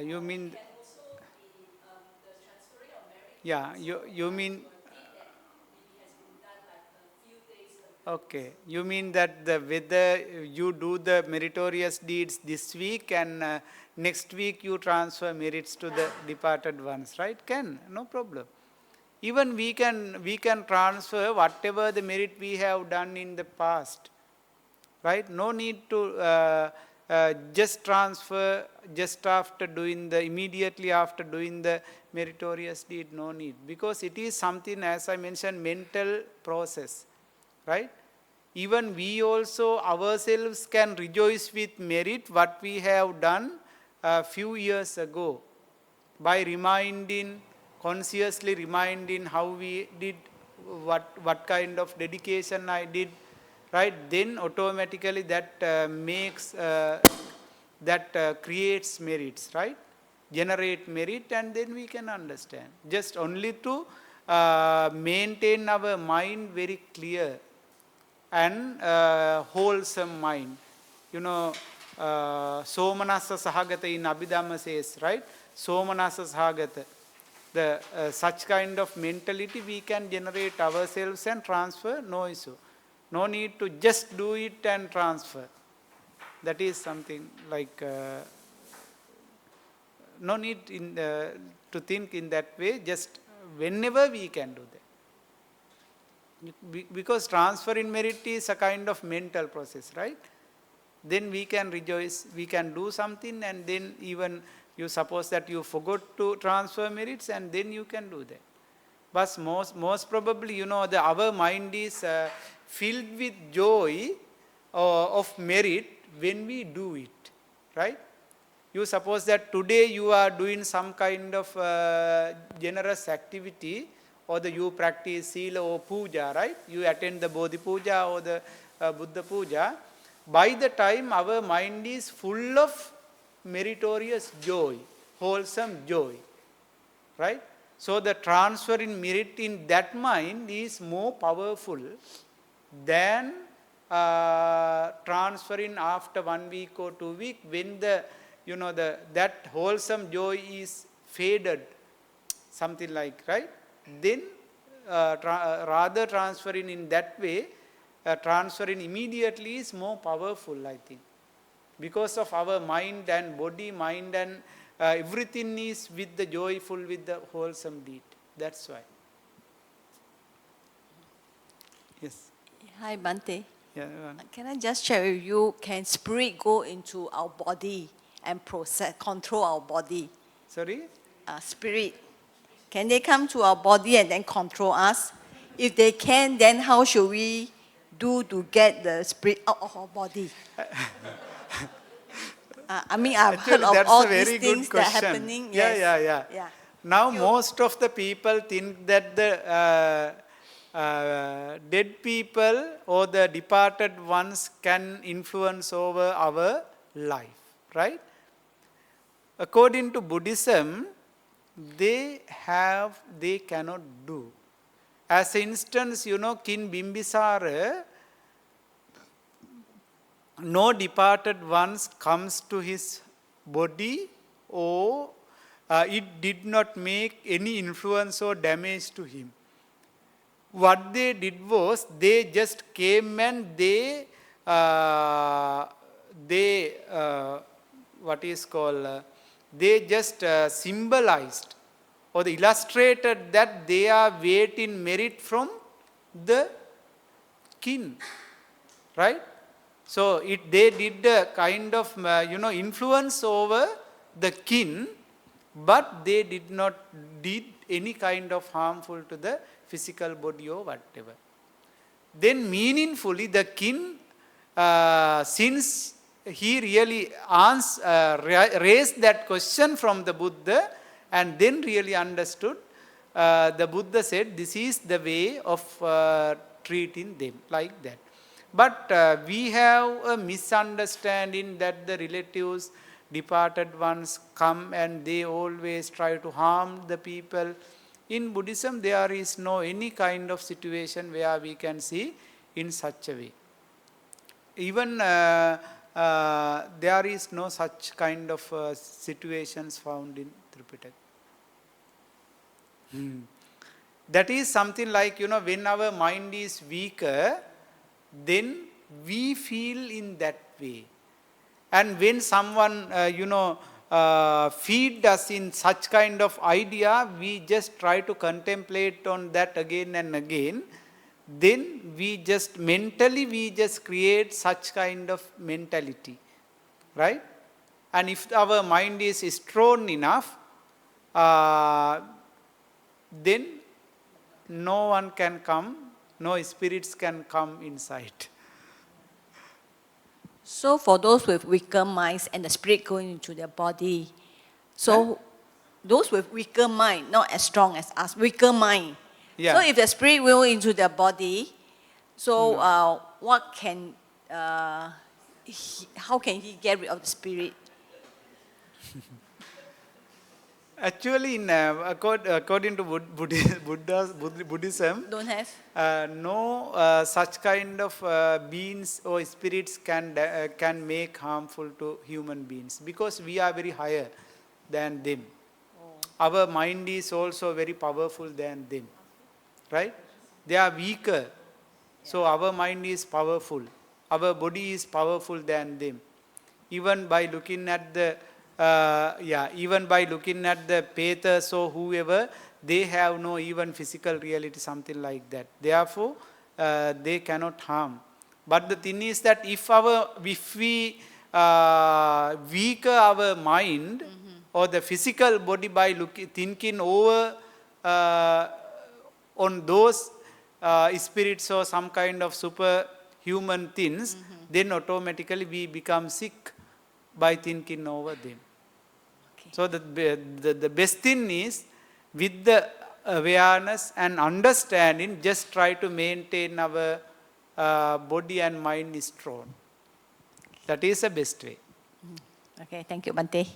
You mean... Yeah, you mean... Okay, you mean that whether you do the meritorious deeds this week and next week you transfer merits to the departed ones, right? Can, no problem. Even we can transfer whatever the merit we have done in the past, right? No need to just transfer just after immediately after doing the meritorious deed, no need. Because it is something, as I mentioned, mental process, right? Even we also ourselves can rejoice with merit what we have done a few years ago by consciously reminding how we did, what kind of dedication I did, right? Then automatically that creates merits, right? Generate merit, and then we can understand. Just only to maintain our mind very clear and wholesome mind. Somanasa Sahagata in Abhidhamma says, right? Somanasa Sahagata. Such kind of mentality we can generate ourselves and transfer, no issue. No need to just do it and transfer. That is something like, no need to think in that way, just whenever we can do that. Because transfer in merit is a kind of mental process, right? Then we can rejoice, we can do something, and then even you suppose that you forgot to transfer merits, and then you can do that. But most probably, our mind is filled with joy of merit when we do it, right? You suppose that today you are doing some kind of generous activity, or you practice sila or puja, right? You attend the Bodhi puja or the Buddha puja. By the time our mind is full of meritorious joy, wholesome joy, right? So the transfer in merit in that mind is more powerful than transferring after 1 week or 2 weeks when that wholesome joy is faded, something like, right? Then rather transferring in that way, transferring immediately is more powerful, I think. Because of our mind and body, mind and everything is with the joyful, with the wholesome deed. That's why. Yes. Hi, Bhante. Yeah. Can I just check with you, can spirit go into our body and control our body? Sorry? Spirit, can they come to our body and then control us? If they can, then how should we do to get the spirit out of our body? I mean, I've heard Actually, of that's all a very these good things that are question. happening. Yeah, Yes. yeah. Now, most of the people think that the dead people or the departed ones can influence over our life, right? According to Buddhism, they cannot do. As instance, King Bimbisara, no departed ones comes to his body, or it did not make any influence or damage to him. What they did was, they just came and they just symbolized or illustrated that they are waiting merit from the kin, right? So they did a kind of influence over the kin, but they did not did any kind of harmful to the physical body or whatever. Then meaningfully the kin, since he really raised that question from the Buddha and then really understood, the Buddha said this is the way of treating them like that. But we have a misunderstanding that the relatives, departed ones come and they always try to harm the people. In Buddhism, there is no any kind of situation where we can see in such a way. Even there is no such kind of situations found in Tripitaka. That is something like, when our mind is weaker, then we feel in that way. And when someone, feed us in such kind of idea, we just try to contemplate on that again and again. Then we just create such kind of mentality, right? And if our mind is strong enough, then no one can come, no spirits can come inside. So for those with weaker minds and the spirit going into their body, so those with weaker mind, not as strong as us, weaker mind. Yeah. So if the spirit will into their body, so what can, how can he get rid of the spirit? Actually, according to Buddhism, Don't have? no such kind of beings or spirits can make harmful to human beings, because we are very higher than them. Our mind is also very powerful than them, right? They are weaker, so our mind is powerful. Our body is powerful than them. Even by looking at the Petas or whoever, they have no even physical reality, something like that. Therefore, they cannot harm. But the thing is that if we weaken our mind or the physical body by thinking over on those spirits or some kind of superhuman things, then automatically we become sick by thinking over them. Okay. So the best thing is, with the awareness and understanding, just try to maintain our body and mind is strong. That is the best way. Okay, thank you, Bhante.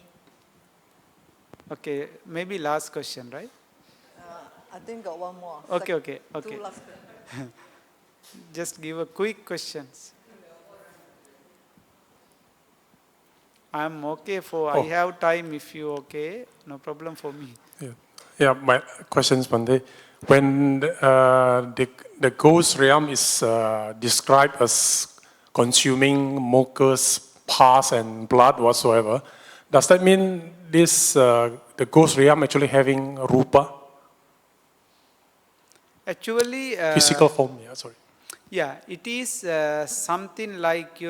Okay, maybe last question, right? I think got one more. Okay. Two last questions. Just give a quick questions. I'm okay I have time if you okay. No problem for me. Yeah, my questions, Bhante. when the ghost realm is described as consuming mucus, pus, and blood whatsoever, does that mean this the ghost realm actually having rupa, Actually, physical form? Yeah, sorry. yeah, it is something like,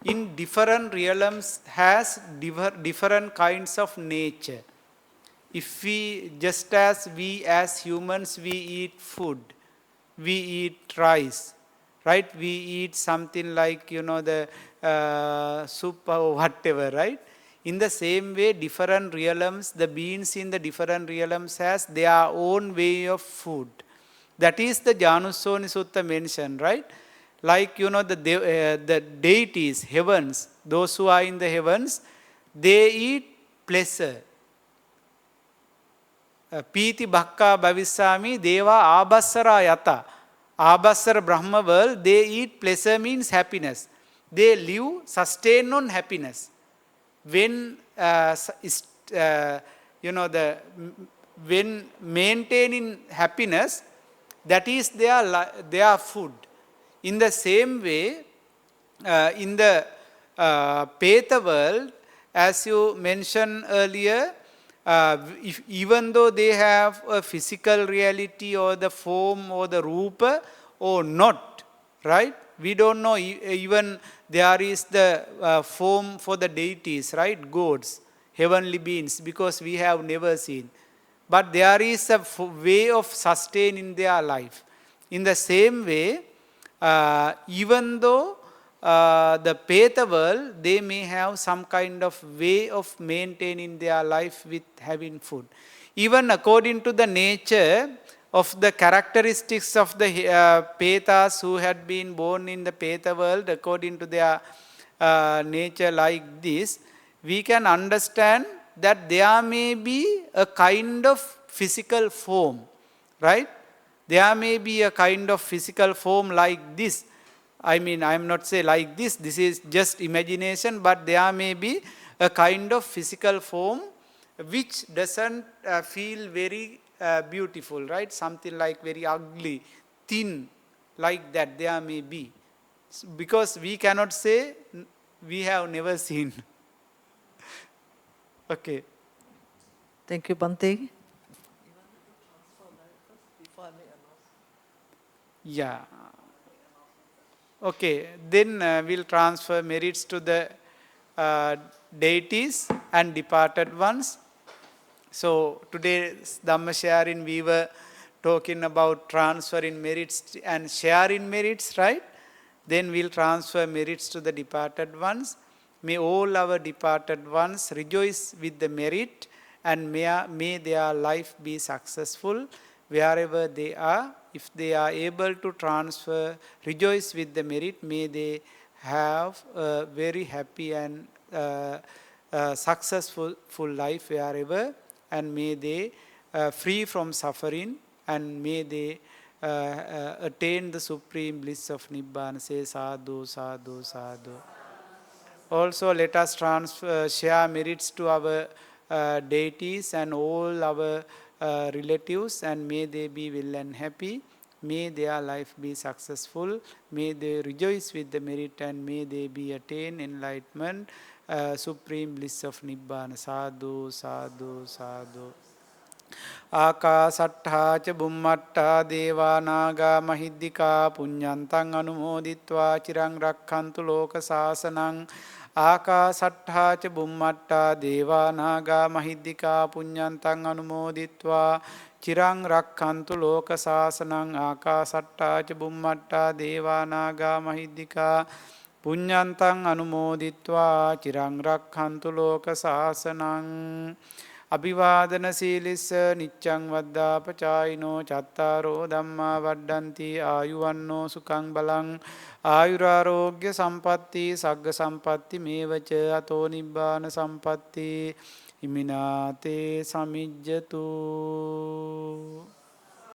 in different realms has different kinds of nature. If we, just as we as humans, we eat food, we eat rice, right? We eat something like, the soup or whatever, right? In the same way, different realms, the beings in the different realms has their own way of food. That is the Janusoni Sutta mentioned, right? Like, the deities, heavens, those who are in the heavens, they eat pleasure. Piti Bhakka Bhavisami Deva Abhasara Yata. Abhasara Brahma world, they eat pleasure means happiness. They live, sustain on happiness. When, when maintaining happiness, that is their food. In the same way, in the Peta world, as you mentioned earlier, even though they have a physical reality or the form or the rupa or not, right? We don't know, even there is the form for the deities, right? Gods, heavenly beings, because we have never seen. But there is a way of sustaining their life. In the same way, even though the Peta world, they may have some kind of way of maintaining their life with having food. Even according to the nature of the characteristics of the Petas who had been born in the Peta world, according to their nature like this, we can understand that there may be a kind of physical form, right? There may be a kind of physical form like this. I mean, I am not saying like this is just imagination, but there may be a kind of physical form which doesn't feel very beautiful, right? Something like very ugly, thin, like that there may be. Because we cannot say we have never seen. Okay. Thank you, Bhante. Yeah. Okay, then we'll transfer merits to the deities and departed ones. So today's Dhamma sharing, we were talking about transferring merits and sharing merits, right? Then we'll transfer merits to the departed ones. May all our departed ones rejoice with the merit, and may their life be successful wherever they are. If they are able to transfer, rejoice with the merit, may they have a very happy and successful life wherever, and may they free from suffering, and may they attain the supreme bliss of Nibbana. Say sadhu, sadhu, sadhu. Also, let us share merits to our deities and all our relatives, and may they be well and happy. May their life be successful. May they rejoice with the merit, and may they be attain enlightenment, supreme bliss of Nibbana. Sadhu, sadhu, sadhu. ආකාසට්ඨා ච බුම්මට්ඨා දේවා නාග මහිද්దికා පුඤ්ඤන්තං අනුමෝදිත්වා චිරං රක්ඛන්තු ලෝක සාසනං ආකාසට්ඨා ච බුම්මට්ඨා දේවා නාග මහිද්దికා පුඤ්ඤන්තං අනුමෝදිත්වා චිරං රක්ඛන්තු ලෝක සාසනං ආකාසට්ඨා ච බුම්මට්ඨා දේවා නාග මහිද්దికා පුඤ්ඤන්තං අනුමෝදිත්වා චිරං රක්ඛන්තු ලෝක සාසනං අභිවාදන සීලිස්ස නිච්ඡං වද්දාපචායිනෝ චත්තාරෝ ධම්මා වඩ්ඩಂತಿ ආයුවන්නෝ සුඛං බලං ආයුරාෝග්‍ය සම්පatti සග්ග සම්පatti මේවච අතෝ නිබ්බාන සම්පatti ඉමිනාතේ සමිජ්ජතු